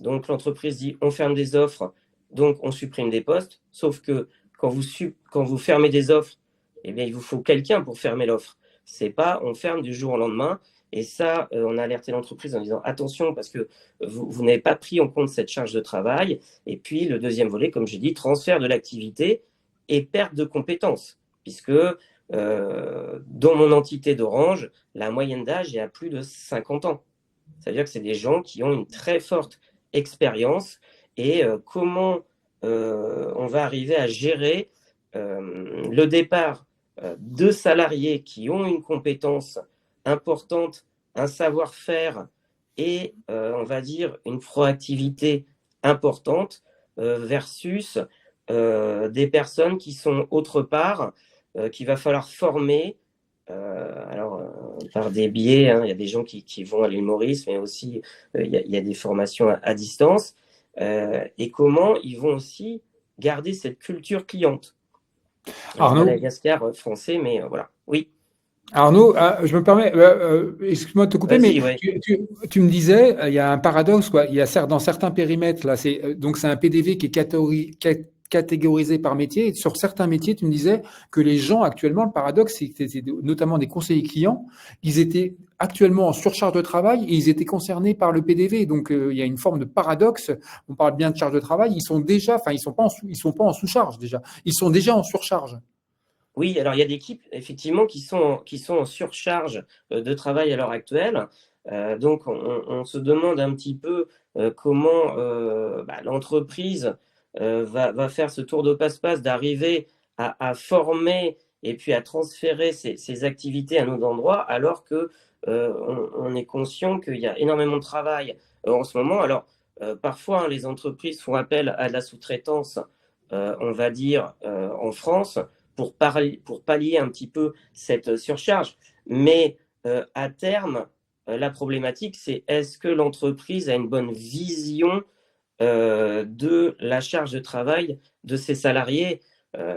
Donc l'entreprise dit on ferme des offres, donc on supprime des postes. Sauf que quand vous fermez des offres, eh bien, il vous faut quelqu'un pour fermer l'offre. C'est pas on ferme du jour au lendemain. Et ça, on a alerté l'entreprise en disant attention, parce que vous n'avez pas pris en compte cette charge de travail. Et puis le deuxième volet, comme j'ai dit, transfert de l'activité et perte de compétences, puisque dans mon entité d'Orange, la moyenne d'âge est à plus de 50 ans. C'est-à-dire que c'est des gens qui ont une très forte expérience, et comment on va arriver à gérer le départ de salariés qui ont une compétence importante, un savoir-faire et on va dire une proactivité importante versus des personnes qui sont autre part, qu'il va falloir former. Par des biais, il y a des gens qui vont à l'île Maurice, mais aussi il y a des formations à distance, et comment ils vont aussi garder cette culture cliente.
Arnaud,
Madagascar français, mais voilà. Oui.
Arnaud, je me permets, excuse-moi de te couper, mais
Vas-y, ouais.
tu me disais, il y a un paradoxe, quoi. Il y a dans certains périmètres, là, donc c'est un PDV qui est catégorisé par métier. Et sur certains métiers, tu me disais que les gens actuellement, le paradoxe, c'est que notamment des conseillers clients, ils étaient actuellement en surcharge de travail et ils étaient concernés par le PDV. Donc il y a une forme de paradoxe. On parle bien de charge de travail, ils sont déjà, enfin ils sont pas en sous-charge déjà, ils sont déjà en surcharge.
Oui, alors il y a des équipes effectivement qui sont en surcharge de travail à l'heure actuelle. Donc on se demande un petit peu comment l'entreprise va faire ce tour de passe-passe d'arriver à former et puis à transférer ces activités à nos endroits alors que on est conscient qu'il y a énormément de travail en ce moment. Alors parfois hein, les entreprises font appel à de la sous-traitance, on va dire en France pour pallier un petit peu cette surcharge. Mais à terme, la problématique, c'est est-ce que l'entreprise a une bonne vision de la charge de travail de ses salariés,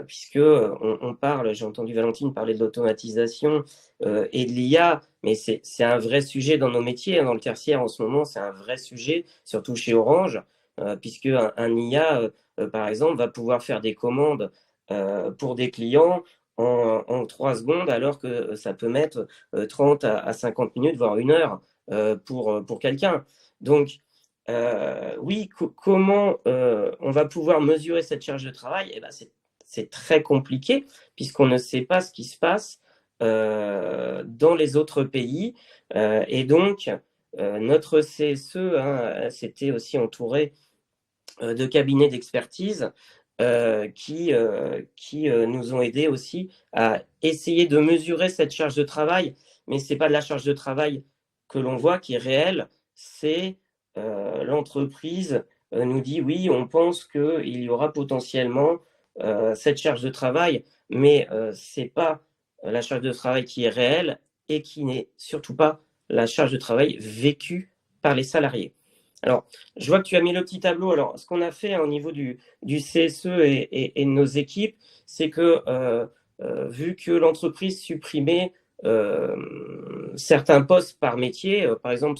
puisque on parle, j'ai entendu Valentine parler de l'automatisation et de l'IA, mais c'est un vrai sujet dans nos métiers, hein, dans le tertiaire en ce moment, c'est un vrai sujet, surtout chez Orange, puisque un IA, par exemple, va pouvoir faire des commandes pour des clients en 3 secondes, alors que ça peut mettre 30 à 50 minutes, voire 1 heure pour quelqu'un. Donc, oui, comment on va pouvoir mesurer cette charge de travail? Eh ben, c'est très compliqué puisqu'on ne sait pas ce qui se passe dans les autres pays. Et donc, notre CSE hein, s'était aussi entouré de cabinets d'expertise qui nous ont aidés aussi à essayer de mesurer cette charge de travail. Mais ce n'est pas de la charge de travail que l'on voit qui est réelle, c'est l'entreprise nous dit oui, on pense qu'il y aura potentiellement cette charge de travail, mais ce n'est pas la charge de travail qui est réelle et qui n'est surtout pas la charge de travail vécue par les salariés. Alors, je vois que tu as mis le petit tableau. Alors, ce qu'on a fait hein, au niveau du CSE et de nos équipes, c'est que vu que l'entreprise supprimait certains postes par métier, par exemple,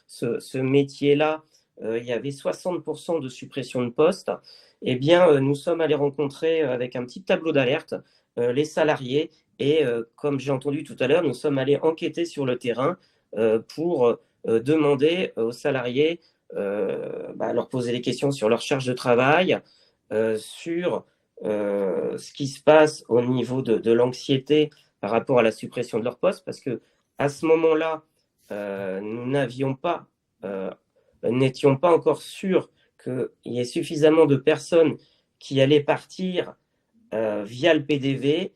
ce métier-là, il y avait 60% de suppression de postes, eh bien, nous sommes allés rencontrer avec un petit tableau d'alerte les salariés et, comme j'ai entendu tout à l'heure, nous sommes allés enquêter sur le terrain pour demander aux salariés leur poser des questions sur leur charge de travail, sur ce qui se passe au niveau de l'anxiété par rapport à la suppression de leur poste, parce que à ce moment-là, nous n'étions pas encore sûrs qu'il y ait suffisamment de personnes qui allaient partir via le PDV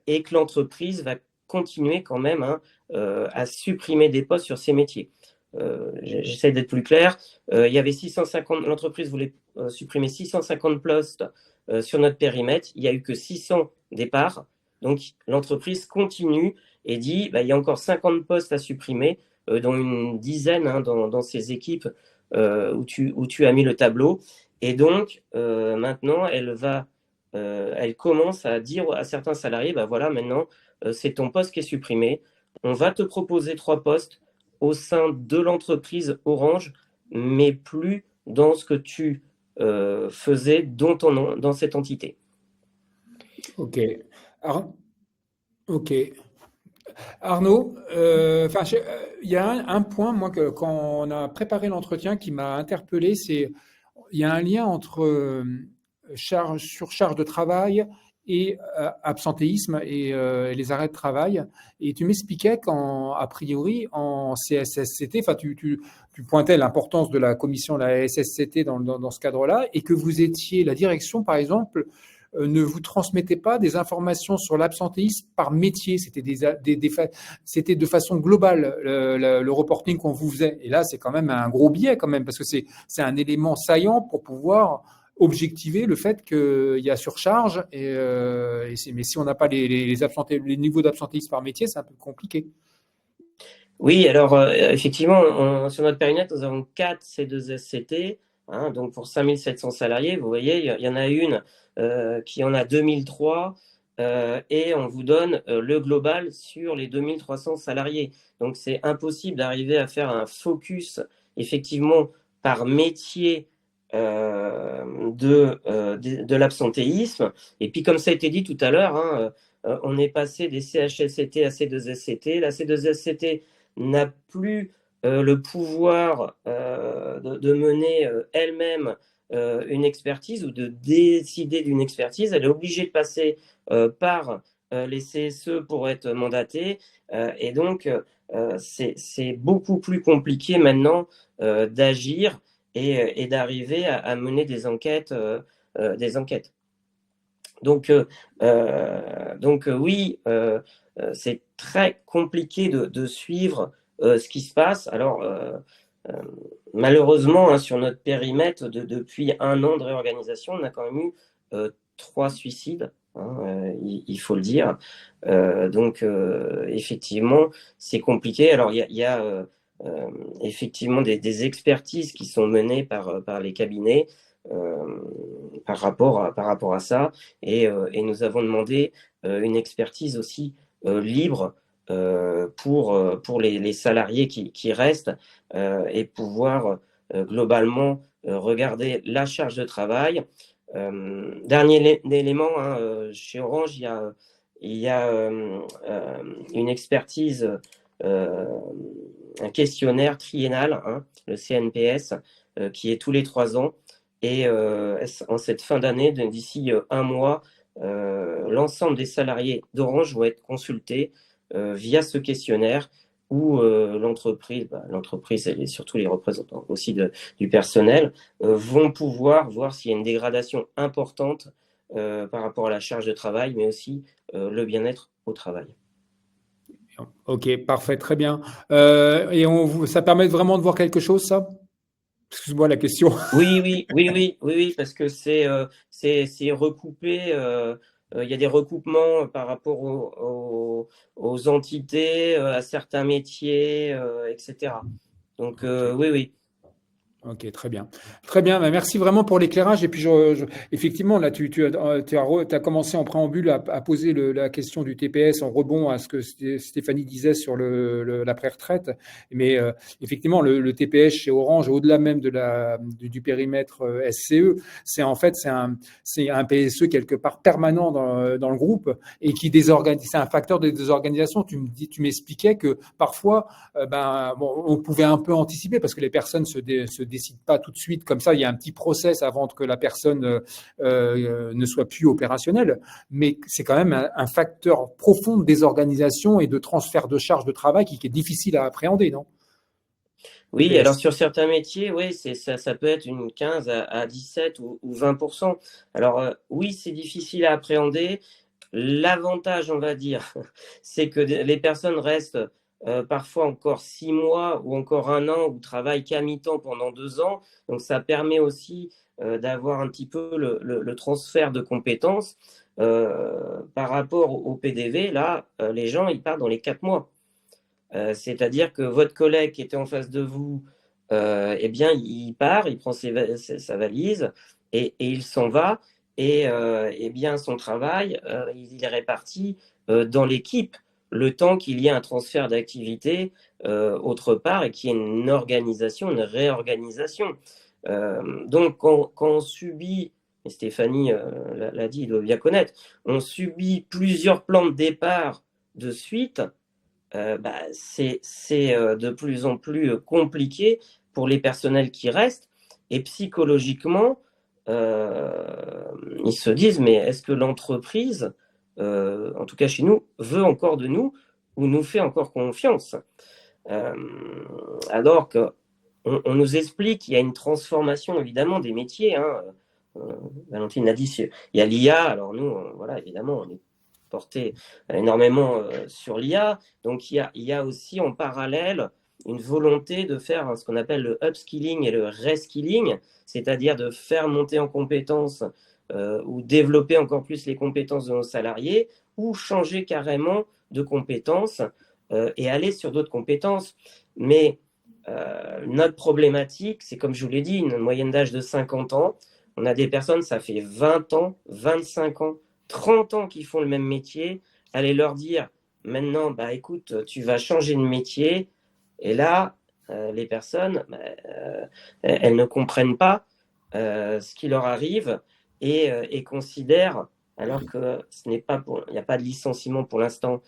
et que l'entreprise va continuer quand même hein, à supprimer des postes sur ces métiers. J'essaie d'être plus clair. Il y avait 650, l'entreprise voulait supprimer 650 postes sur notre périmètre. Il n'y a eu que 600 départs. Donc l'entreprise continue et dit il y a encore 50 postes à supprimer, dont une dizaine hein, dans ces équipes où tu as mis le tableau. Et donc maintenant, elle commence à dire à certains salariés voilà, maintenant, c'est ton poste qui est supprimé. On va te proposer 3 postes au sein de l'entreprise Orange, mais plus dans ce que tu faisais dans cette entité.
Ok. Ok. Arnaud, il y a un point, moi, quand on a préparé l'entretien qui m'a interpellé, c'est il y a un lien entre surcharge de travail et absentéisme et les arrêts de travail. Et tu m'expliquais qu'a priori, en CSSCT, enfin, tu pointais l'importance de la commission de la SSCT dans ce cadre-là, et que vous étiez, la direction, par exemple, ne vous transmettez pas des informations sur l'absentéisme par métier. C'était c'était de façon globale le reporting qu'on vous faisait. Et là, c'est quand même un gros biais quand même, parce que c'est un élément saillant pour pouvoir objectiver le fait qu'il y a surcharge. Mais si on n'a pas les niveaux d'absentéisme par métier, c'est un peu compliqué.
Oui, alors effectivement, sur notre périmètre, nous avons 4 C2SCT, hein, donc pour 5700 salariés. Vous voyez, il y en a une qui en a 2003, et on vous donne le global sur les 2300 salariés. Donc, c'est impossible d'arriver à faire un focus, effectivement, par métier de l'absentéisme. Et puis, comme ça a été dit tout à l'heure, hein, on est passé des CHSCT à C2SCT. La C2SCT n'a plus le pouvoir de mener elle-même une expertise ou de décider d'une expertise. Elle est obligée de passer par les CSE pour être mandatée. Et donc, c'est beaucoup plus compliqué maintenant d'agir et d'arriver à mener des enquêtes. Donc oui, c'est très compliqué de suivre ce qui se passe. Alors, malheureusement, hein, sur notre périmètre, depuis 1 an de réorganisation, on a quand même eu 3 suicides, hein, il faut le dire. Donc, effectivement, c'est compliqué. Alors, il y a effectivement des expertises qui sont menées par les cabinets par rapport à ça. Et nous avons demandé une expertise aussi libre pour les salariés qui restent et pouvoir globalement regarder la charge de travail. Dernier élément, hein, chez Orange, il y a une expertise, un questionnaire triennal, hein, le CNPS, qui est tous les 3 ans. Et en cette fin d'année, d'ici 1 mois, l'ensemble des salariés d'Orange vont être consultés via ce questionnaire où l'entreprise et surtout les représentants aussi du personnel vont pouvoir voir s'il y a une dégradation importante par rapport à la charge de travail, mais aussi le bien-être au travail.
Ok, parfait, très bien. Et ça permet vraiment de voir quelque chose, ça? Excuse-moi la question.
Oui, parce que c'est recoupé. Il y a des recoupements par rapport aux entités, à certains métiers, etc. Donc, oui.
Ok, très bien. Très bien, merci vraiment pour l'éclairage. Et puis, effectivement, là, tu as commencé en préambule à poser la question du TPS en rebond à ce que Stéphanie disait sur l'après-retraite. Mais effectivement, le TPS chez Orange, au-delà même du périmètre SCE, c'est un PSE quelque part permanent dans le groupe et qui désorganise. C'est un facteur de désorganisation. Tu m'expliquais que parfois, on pouvait un peu anticiper parce que les personnes se décide pas tout de suite comme ça. Il y a un petit process avant que la personne ne soit plus opérationnelle. Mais c'est quand même un facteur profond de désorganisation et de transfert de charge de travail qui est difficile à appréhender, non?
Oui, alors sur certains métiers, oui, ça peut être une 15 à 17 ou 20%. Alors oui, c'est difficile à appréhender. L'avantage, on va dire, c'est que les personnes restent parfois encore 6 mois ou encore 1 an ou travaillent qu'à mi-temps pendant 2 ans. Donc, ça permet aussi d'avoir un petit peu le transfert de compétences. Par rapport au PDV, là, les gens, ils partent dans les 4 mois. C'est-à-dire que votre collègue qui était en face de vous, eh bien, il part, il prend sa valise et il s'en va. Et eh bien, son travail, il est réparti dans l'équipe le temps qu'il y ait un transfert d'activité autre part et qu'il y ait une organisation, une réorganisation. Donc, quand on subit, et Stéphanie l'a dit, il doit bien connaître, on subit plusieurs plans de départ de suite, c'est de plus en plus compliqué pour les personnels qui restent. Et psychologiquement, ils se disent, mais est-ce que l'entreprise, en tout cas chez nous, veut encore de nous ou nous fait encore confiance? Alors qu'on nous explique qu'il y a une transformation évidemment des métiers. Hein. Valentine a dit, il y a l'IA, alors nous, voilà, évidemment, on est porté énormément sur l'IA. Donc il y a aussi en parallèle une volonté de faire ce qu'on appelle le upskilling et le reskilling, c'est-à-dire de faire monter en compétences ou développer encore plus les compétences de nos salariés ou changer carrément de compétences et aller sur d'autres compétences. Mais notre problématique, c'est comme je vous l'ai dit, une moyenne d'âge de 50 ans. On a des personnes, ça fait 20 ans, 25 ans, 30 ans qu'ils font le même métier, aller leur dire maintenant, bah, écoute, tu vas changer de métier. Et là, les personnes, elles ne comprennent pas ce qui leur arrive et considèrent, alors que ce n'est pas il n'y a pas de licenciement pour l'instant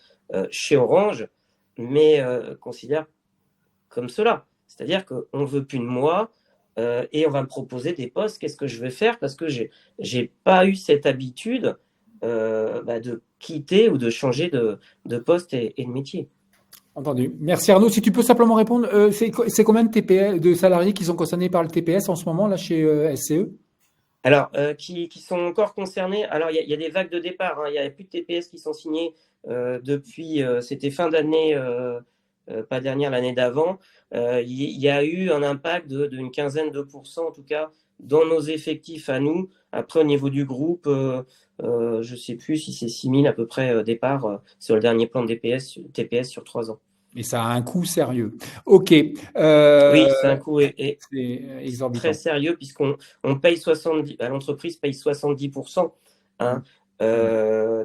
chez Orange, mais considèrent comme cela. C'est-à-dire qu'on ne veut plus de moi et on va me proposer des postes. Qu'est-ce que je vais faire? Parce que je n'ai pas eu cette habitude de quitter ou de changer de poste et de métier.
Entendu. Merci Arnaud. Si tu peux simplement répondre, c'est combien de TPS, de salariés qui sont concernés par le TPS en ce moment là chez SCE?
Alors, qui sont encore concernés. Alors, il y a des vagues de départ. Il n'y a plus de TPS qui sont signés depuis. C'était fin d'année, pas dernière, l'année d'avant. Il y a eu un impact d'une quinzaine de pourcents, en tout cas, dans nos effectifs à nous. Après, au niveau du groupe, je ne sais plus si c'est 6 000 à peu près départs sur le dernier plan de TPS sur 3 ans.
Et ça a un coût sérieux. OK.
Oui, c'est un coût
exorbitant.
Très sérieux puisqu'on paye 70, l'entreprise paye 70%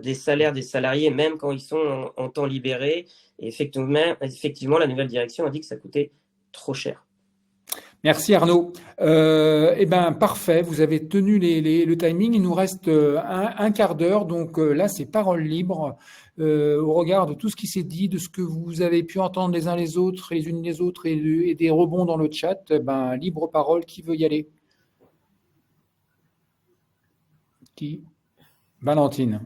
des salaires des salariés, même quand ils sont en temps libéré. Et effectivement, la nouvelle direction a dit que ça coûtait trop cher.
Merci Arnaud. Eh ben parfait, vous avez tenu le timing. Il nous reste un quart d'heure, donc là c'est parole libre au regard de tout ce qui s'est dit, de ce que vous avez pu entendre les uns les autres, les unes les autres et des rebonds dans le chat. Ben libre parole, qui veut y aller? Qui? Valentine.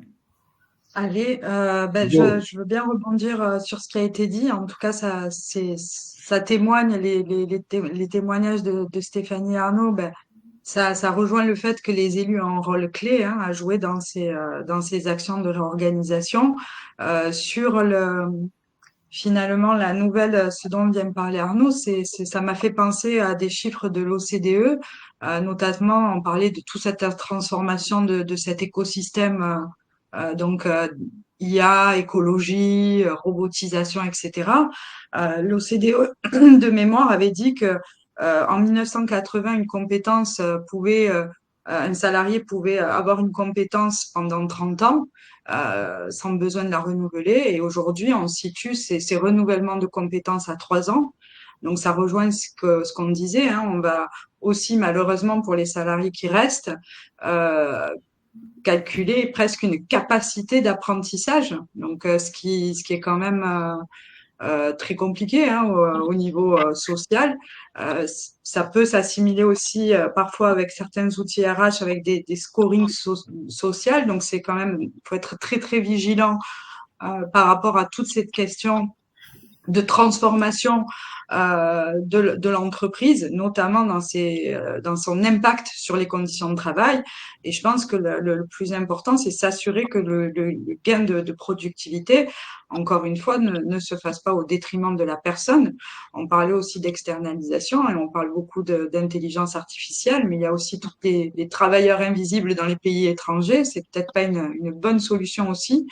Allez, je veux bien rebondir sur ce qui a été dit. En tout cas, ça témoigne, les témoignages de Stéphanie Arnaud, ça rejoint le fait que les élus ont un rôle clé à jouer dans ces actions de réorganisation. Finalement, la nouvelle, ce dont vient me parler Arnaud, ça m'a fait penser à des chiffres de l'OCDE, notamment on parlait de toute cette transformation de cet écosystème, IA, écologie, robotisation, etc. L'OCDE de mémoire avait dit que en 1980, un salarié pouvait avoir une compétence pendant 30 ans sans besoin de la renouveler. Et aujourd'hui, on situe ces renouvellements de compétences à 3 ans. Donc, ça rejoint ce qu'on disait. On va aussi, malheureusement, pour les salariés qui restent, calculer presque une capacité d'apprentissage. Donc, ce qui est quand même très compliqué au niveau social. Ça peut s'assimiler aussi parfois avec certains outils RH, avec des scorings sociaux. Donc, c'est quand même, il faut être très, très vigilant par rapport à toute cette question de transformation de l'entreprise, notamment dans son impact sur les conditions de travail. Et je pense que le plus important, c'est s'assurer que le gain de productivité, encore une fois, ne se fasse pas au détriment de la personne. On parlait aussi d'externalisation et on parle beaucoup d'intelligence artificielle, mais il y a aussi tous les travailleurs invisibles dans les pays étrangers. C'est peut-être pas une bonne solution aussi.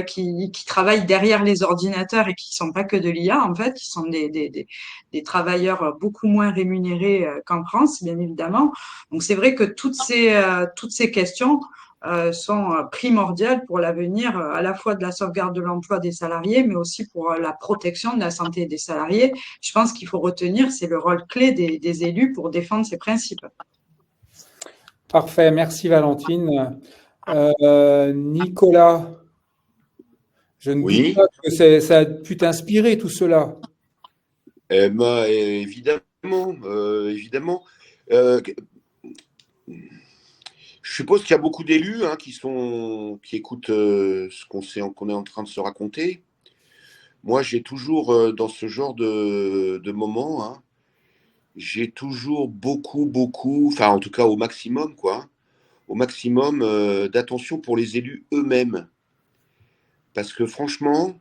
Qui travaillent derrière les ordinateurs et qui sont pas que de l'IA, en fait, qui sont des travailleurs beaucoup moins rémunérés qu'en France, bien évidemment. Donc, c'est vrai que toutes ces questions sont primordiales pour l'avenir, à la fois de la sauvegarde de l'emploi des salariés, mais aussi pour la protection de la santé des salariés. Je pense qu'il faut retenir, c'est le rôle clé des élus pour défendre ces principes.
Parfait, merci Valentine. Nicolas, je ne doute pas que ça a pu t'inspirer tout cela.
Évidemment. Je suppose qu'il y a beaucoup d'élus qui écoutent ce qu'on est en train de se raconter. Moi, j'ai toujours, dans ce genre de moments, j'ai toujours beaucoup, enfin en tout cas au maximum, d'attention pour les élus eux-mêmes. Parce que franchement,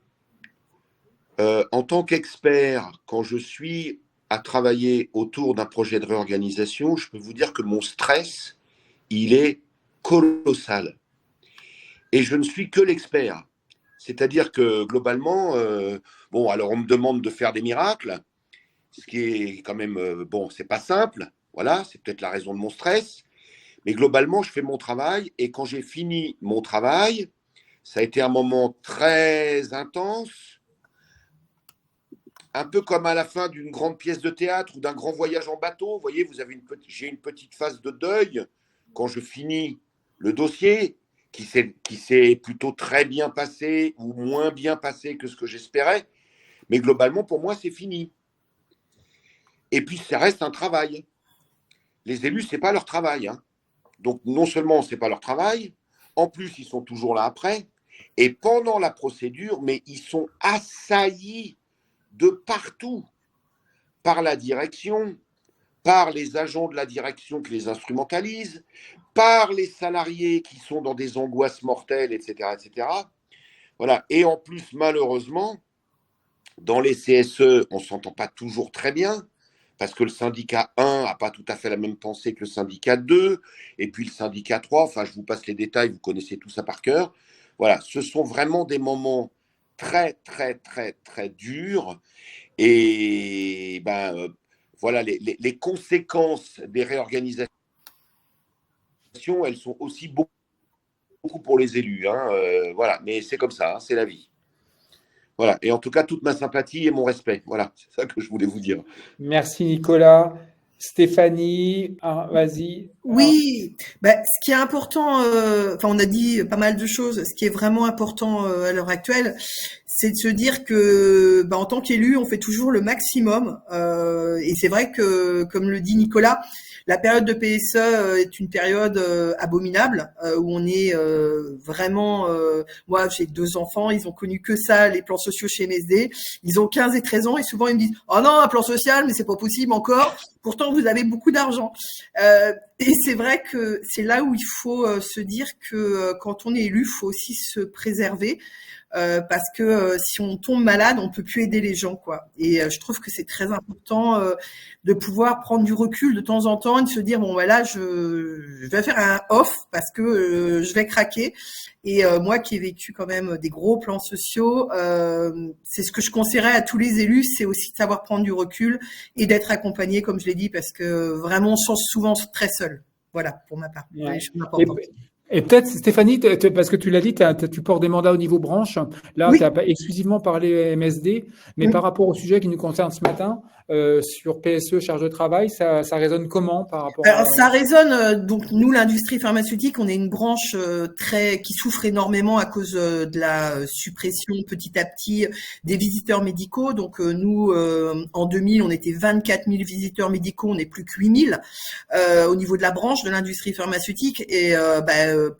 en tant qu'expert, quand je suis à travailler autour d'un projet de réorganisation, je peux vous dire que mon stress, il est colossal. Et je ne suis que l'expert. C'est-à-dire que globalement, alors on me demande de faire des miracles, ce qui est quand même, c'est pas simple. Voilà, c'est peut-être la raison de mon stress. Mais globalement, je fais mon travail et quand j'ai fini mon travail, ça a été un moment très intense, un peu comme à la fin d'une grande pièce de théâtre ou d'un grand voyage en bateau. Vous voyez, j'ai une petite phase de deuil quand je finis le dossier qui s'est plutôt très bien passé ou moins bien passé que ce que j'espérais. Mais globalement, pour moi, c'est fini. Et puis, ça reste un travail. Les élus, ce n'est pas leur travail. Hein. Donc, non seulement ce n'est pas leur travail, en plus, ils sont toujours là après. Et pendant la procédure, mais ils sont assaillis de partout, par la direction, par les agents de la direction qui les instrumentalisent, par les salariés qui sont dans des angoisses mortelles, etc., etc. Voilà. Et en plus, malheureusement, dans les CSE, on ne s'entend pas toujours très bien, parce que le syndicat 1 n'a pas tout à fait la même pensée que le syndicat 2, et puis le syndicat 3, enfin, je vous passe les détails, vous connaissez tout ça par cœur. Voilà, ce sont vraiment des moments très, très, très, très durs, et voilà, les conséquences des réorganisations, elles sont aussi beaucoup pour les élus. Hein, voilà, mais c'est comme ça, hein, c'est la vie. Voilà, et en tout cas, toute ma sympathie et mon respect. Voilà, c'est ça que je voulais vous dire.
Merci Nicolas. Stéphanie, vas-y.
Oui, ce qui est important, on a dit pas mal de choses. Ce qui est vraiment important à l'heure actuelle, c'est de se dire que, en tant qu'élu, on fait toujours le maximum. Et c'est vrai que, comme le dit Nicolas, la période de PSE est une période abominable où on est vraiment. Moi, j'ai 2 enfants, ils ont connu que ça, les plans sociaux chez MSD. Ils ont 15 et 13 ans et souvent ils me disent "Oh non, un plan social, mais c'est pas possible encore. Pourtant, vous avez beaucoup d'argent." Et c'est vrai que c'est là où il faut se dire que quand on est élu, il faut aussi se préserver. Parce que si on tombe malade, on peut plus aider les gens, quoi. Et je trouve que c'est très important de pouvoir prendre du recul de temps en temps et de se dire bon voilà, je vais faire un off parce que je vais craquer. Et moi qui ai vécu quand même des gros plans sociaux, c'est ce que je conseillerais à tous les élus, c'est aussi de savoir prendre du recul et d'être accompagné, comme je l'ai dit, parce que vraiment on se sent souvent très seul. Voilà, pour ma part.
Ouais.
C'est
Et peut-être, Stéphanie, parce que tu l'as dit, tu portes des mandats au niveau branche. Là,
oui.
tu n'as pas exclusivement parlé MSD, mais par rapport au sujet qui nous concerne ce matin, sur PSE, charge de travail, ça résonne comment par rapport
Alors, ça résonne, donc nous, l'industrie pharmaceutique, on est une branche qui souffre énormément à cause de la suppression petit à petit des visiteurs médicaux. Donc nous, en 2000, on était 24 000 visiteurs médicaux, on n'est plus que 8 000 au niveau de la branche de l'industrie pharmaceutique. Et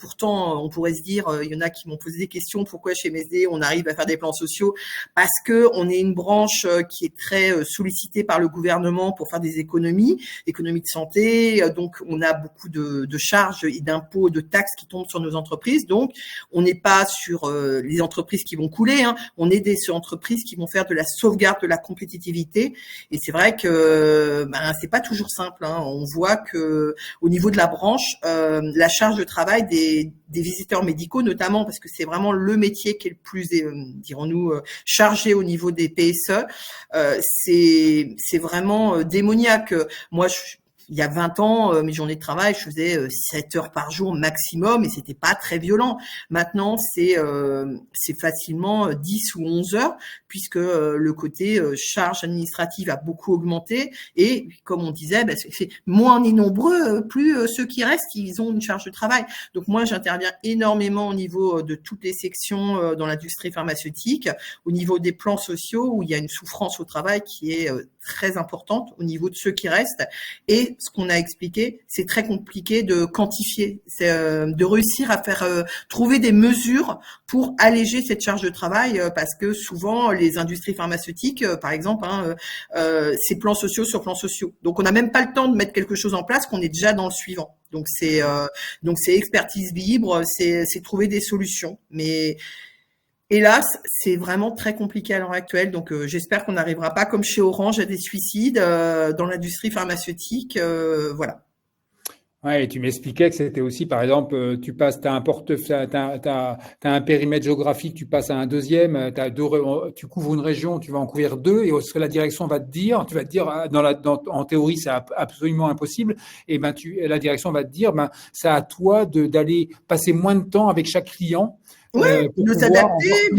pourtant, on pourrait se dire, il y en a qui m'ont posé des questions, pourquoi chez MSD on arrive à faire des plans sociaux? Parce que on est une branche qui est très sollicitée par le gouvernement pour faire des économies de santé. Donc, on a beaucoup de charges et d'impôts, de taxes qui tombent sur nos entreprises. Donc, on n'est pas sur les entreprises qui vont couler. Hein. On est sur entreprises qui vont faire de la sauvegarde de la compétitivité. Et c'est vrai que c'est pas toujours simple. Hein. On voit que au niveau de la branche, la charge de travail des visiteurs médicaux, notamment parce que c'est vraiment le métier qui est le plus, dirons-nous, chargé au niveau des PSE, c'est vraiment démoniaque. Moi, il y a 20 ans, mes journées de travail, je faisais 7 heures par jour maximum et c'était pas très violent. Maintenant, c'est facilement 10 ou 11 heures puisque le côté charge administrative a beaucoup augmenté et comme on disait, c'est moins on est nombreux, plus ceux qui restent, ils ont une charge de travail. Donc moi, j'interviens énormément au niveau de toutes les sections dans l'industrie pharmaceutique, au niveau des plans sociaux où il y a une souffrance au travail qui est très importante au niveau de ceux qui restent. Et ce qu'on a expliqué, c'est très compliqué de quantifier, c'est de réussir à faire trouver des mesures pour alléger cette charge de travail, parce que souvent les industries pharmaceutiques, par exemple, c'est plans sociaux sur plans sociaux. Donc on n'a même pas le temps de mettre quelque chose en place qu'on est déjà dans le suivant. Donc c'est expertise libre, c'est trouver des solutions, mais hélas, c'est vraiment très compliqué à l'heure actuelle. Donc, j'espère qu'on n'arrivera pas comme chez Orange à des suicides dans l'industrie pharmaceutique. Voilà.
Ouais, et tu m'expliquais que c'était aussi, par exemple, tu passes, t'as un périmètre géographique, tu passes à un deuxième, tu couvres une région, tu vas en couvrir deux, et ce que la direction va te dire, tu vas te dire, en théorie, c'est absolument impossible, et la direction va te dire, c'est à toi d'aller passer moins de temps avec chaque client,
Ouais,
pour
de
pouvoir en
s'adapter,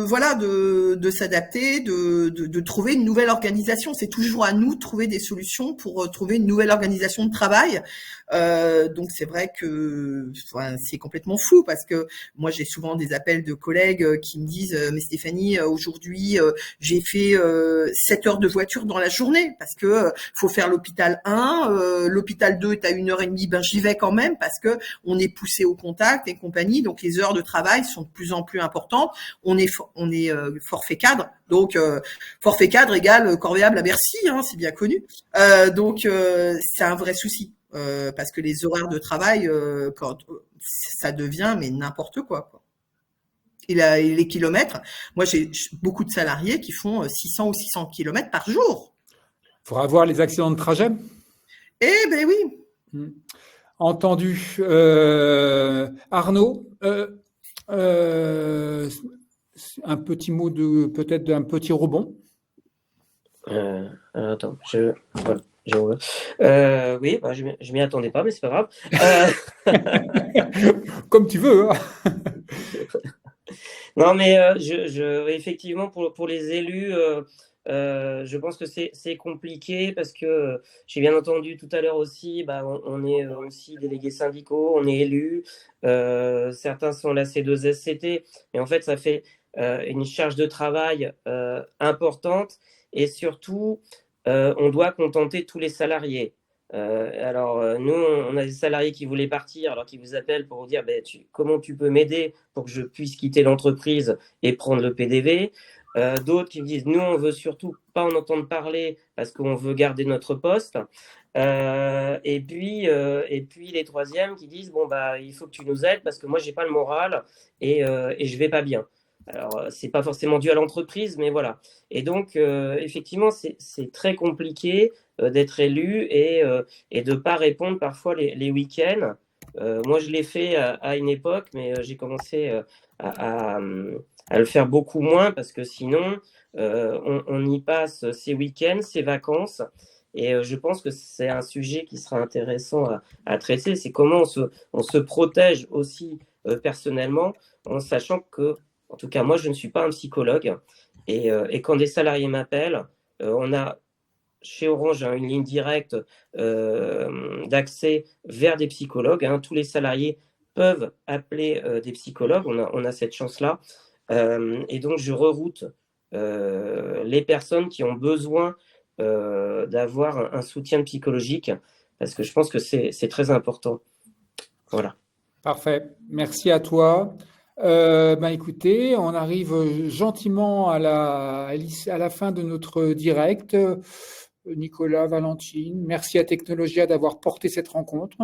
voir plus.
de s'adapter, de trouver une nouvelle organisation. C'est toujours à nous de trouver des solutions pour trouver une nouvelle organisation de travail. Donc c'est vrai que c'est complètement fou parce que moi j'ai souvent des appels de collègues qui me disent mais Stéphanie, aujourd'hui j'ai fait 7 heures de voiture dans la journée parce que faut faire l'hôpital 1, l'hôpital 2 est à 1h30, ben j'y vais quand même parce que on est poussé au contact et compagnie, donc les heures de travail sont de plus en plus importantes. On est forfait cadre, donc forfait cadre égale corvéable à Bercy, hein, c'est bien connu. Donc c'est un vrai souci parce que les horaires de travail, quand ça devient mais n'importe quoi. Et les kilomètres, moi j'ai beaucoup de salariés qui font 600 ou 600 kilomètres par jour.
Il faudra voir les accidents de trajet.
Eh ben oui.
Entendu. Arnaud, un petit mot peut-être d'un petit rebond.
Attends, voilà, oui, je m'y attendais pas, mais c'est pas
grave. Comme tu veux. Hein.
Non, mais effectivement, pour les élus, je pense que c'est compliqué parce que j'ai bien entendu tout à l'heure aussi, on est aussi délégués syndicaux, on est élus, certains sont la C2SCT, et en fait, ça fait une charge de travail importante et surtout, on doit contenter tous les salariés. Nous, on a des salariés qui voulaient partir, alors qui vous appellent pour vous dire comment tu peux m'aider pour que je puisse quitter l'entreprise et prendre le PDV. D'autres qui me disent nous, on veut surtout pas en entendre parler parce qu'on veut garder notre poste. Et puis les troisièmes qui disent il faut que tu nous aides parce que moi j'ai pas le moral et je vais pas bien. Alors c'est pas forcément dû à l'entreprise, mais voilà. Et donc effectivement c'est très compliqué d'être élu et de pas répondre parfois les week-ends. Moi je l'ai fait à une époque, mais j'ai commencé à le faire beaucoup moins parce que sinon on y passe ses week-ends, ses vacances. Et je pense que c'est un sujet qui sera intéressant à traiter. C'est comment on se protège aussi personnellement en sachant que, en tout cas, moi, je ne suis pas un psychologue. Et quand des salariés m'appellent, on a chez Orange une ligne directe d'accès vers des psychologues. Tous les salariés peuvent appeler des psychologues. On a cette chance-là. Et donc, je reroute les personnes qui ont besoin d'avoir un soutien psychologique parce que je pense que c'est très important. Voilà.
Parfait. Merci à toi. Écoutez, on arrive gentiment à la fin de notre direct. Nicolas, Valentine, merci à Technologia d'avoir porté cette rencontre.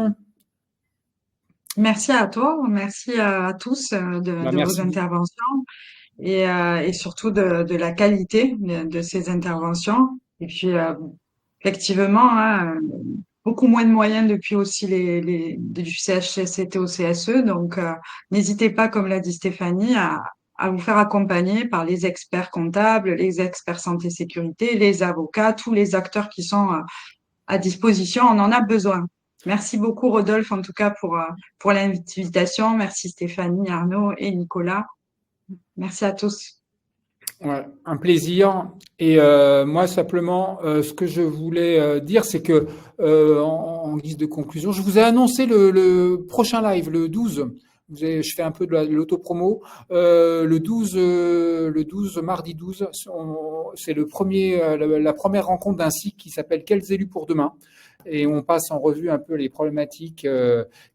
Merci à toi, merci à tous de vos interventions et surtout de la qualité de ces interventions. Et puis, effectivement, beaucoup moins de moyens depuis aussi du CHSCT au CSE. Donc, n'hésitez pas, comme l'a dit Stéphanie, à vous faire accompagner par les experts comptables, les experts santé sécurité, les avocats, tous les acteurs qui sont à disposition. On en a besoin. Merci beaucoup, Rodolphe, en tout cas, pour l'invitation. Merci Stéphanie, Arnaud et Nicolas. Merci à tous.
Ouais, un plaisir. Et moi, simplement, ce que je voulais dire, c'est que, en guise de conclusion, je vous ai annoncé le prochain live, le 12. Je fais un peu de l'autopromo. Le 12, mardi 12, c'est la première rencontre d'un cycle qui s'appelle Quels élus pour demain. Et on passe en revue un peu les problématiques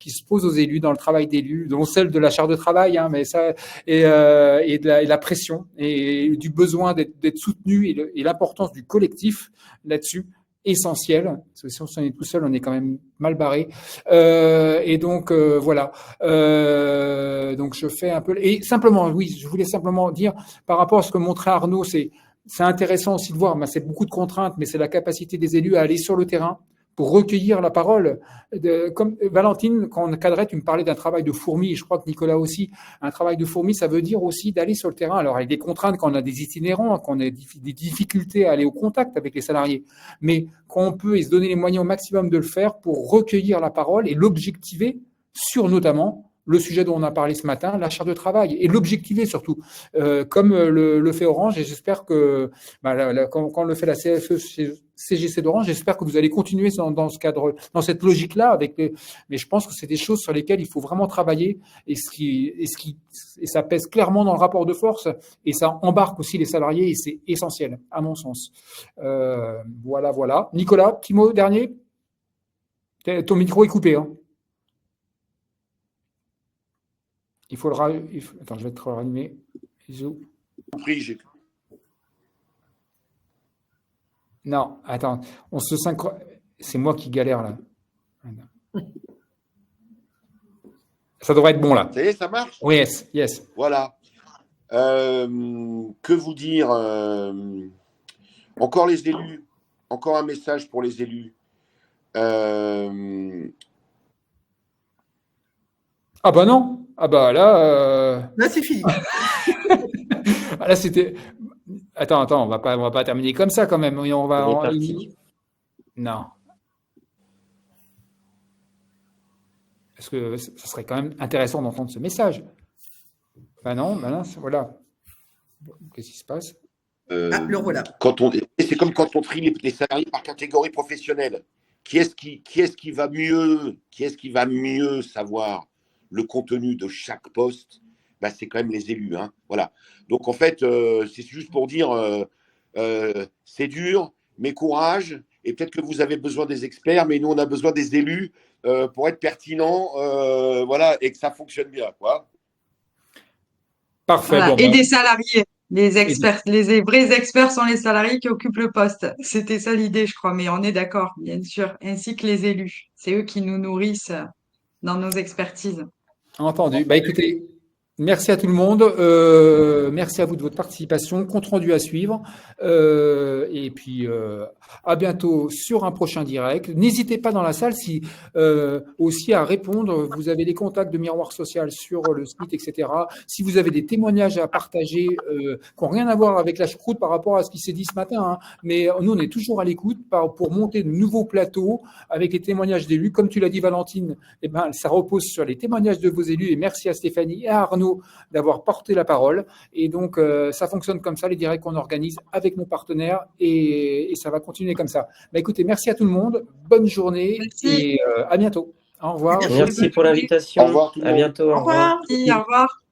qui se posent aux élus dans le travail d'élus, dont celle de la charge de travail, mais ça et de la pression et du besoin d'être soutenu et l'importance du collectif là-dessus. Essentiel, parce que si on est tout seul, on est quand même mal barré. Et donc voilà. Donc je fais un peu. Et simplement, oui, je voulais simplement dire par rapport à ce que montrait Arnaud, c'est intéressant aussi de voir. C'est beaucoup de contraintes, mais c'est la capacité des élus à aller sur le terrain pour recueillir la parole. Comme Valentine, quand on cadrait, tu me parlais d'un travail de fourmi, et je crois que Nicolas aussi. Un travail de fourmi, ça veut dire aussi d'aller sur le terrain. Alors, avec des contraintes quand on a des itinérants, quand on a des difficultés à aller au contact avec les salariés, mais quand on peut et se donner les moyens au maximum de le faire pour recueillir la parole et l'objectiver sur notamment le sujet dont on a parlé ce matin, la charte de travail, et l'objectiver surtout, comme le fait Orange, et j'espère que quand le fait la CGC d'Orange, j'espère que vous allez continuer dans ce cadre, dans cette logique-là, mais je pense que c'est des choses sur lesquelles il faut vraiment travailler, et ça pèse clairement dans le rapport de force, et ça embarque aussi les salariés, et c'est essentiel, à mon sens. Voilà. Nicolas, petit mot dernier. Ton micro est coupé, hein. Attends, je vais te rallumer. Bisous. Non, attends. C'est moi qui galère là. Ça devrait être bon là.
Ça y est, ça marche?
Oui, yes.
Voilà. Que vous dire? Encore les élus. Encore un message pour les élus.
Ah bah non. Ah bah là.
Là, c'est fini.
Là, c'était. Attends, on va pas terminer comme ça quand même. On va. Non. Parce que ça serait quand même intéressant d'entendre ce message. Non, voilà. Qu'est-ce qui se passe?
Le voilà.
C'est comme quand on trie les salariés par catégorie professionnelle. Qui est-ce qui va mieux savoir le contenu de chaque poste? C'est quand même les élus, hein. Voilà. Donc en fait, c'est juste pour dire c'est dur, mais courage. Et peut-être que vous avez besoin des experts, mais nous on a besoin des élus pour être pertinents, voilà, et que ça fonctionne bien, quoi.
Parfait.
Voilà. Et des salariés. Les experts, les vrais experts sont les salariés qui occupent le poste. C'était ça l'idée, je crois, mais on est d'accord, bien sûr, ainsi que les élus. C'est eux qui nous nourrissent dans nos expertises.
Entendu. Écoutez, merci à tout le monde. Merci à vous de votre participation. Compte rendu à suivre. Et puis, à bientôt sur un prochain direct. N'hésitez pas dans la salle aussi à répondre. Vous avez des contacts de Miroir Social sur le site, etc. Si vous avez des témoignages à partager qui n'ont rien à voir avec la choucroute par rapport à ce qui s'est dit ce matin, hein, mais nous, on est toujours à l'écoute pour monter de nouveaux plateaux avec les témoignages d'élus. Comme tu l'as dit, Valentine, ça repose sur les témoignages de vos élus. Et merci à Stéphanie et à Arnaud d'avoir porté la parole. Et donc, ça fonctionne comme ça, les directs qu'on organise avec nos partenaires, et ça va continuer comme ça. Écoutez, merci à tout le monde. Bonne journée. Merci. Et à bientôt. Au revoir.
Merci pour l'invitation.
Au revoir.
À bientôt.
Au revoir.
Au revoir.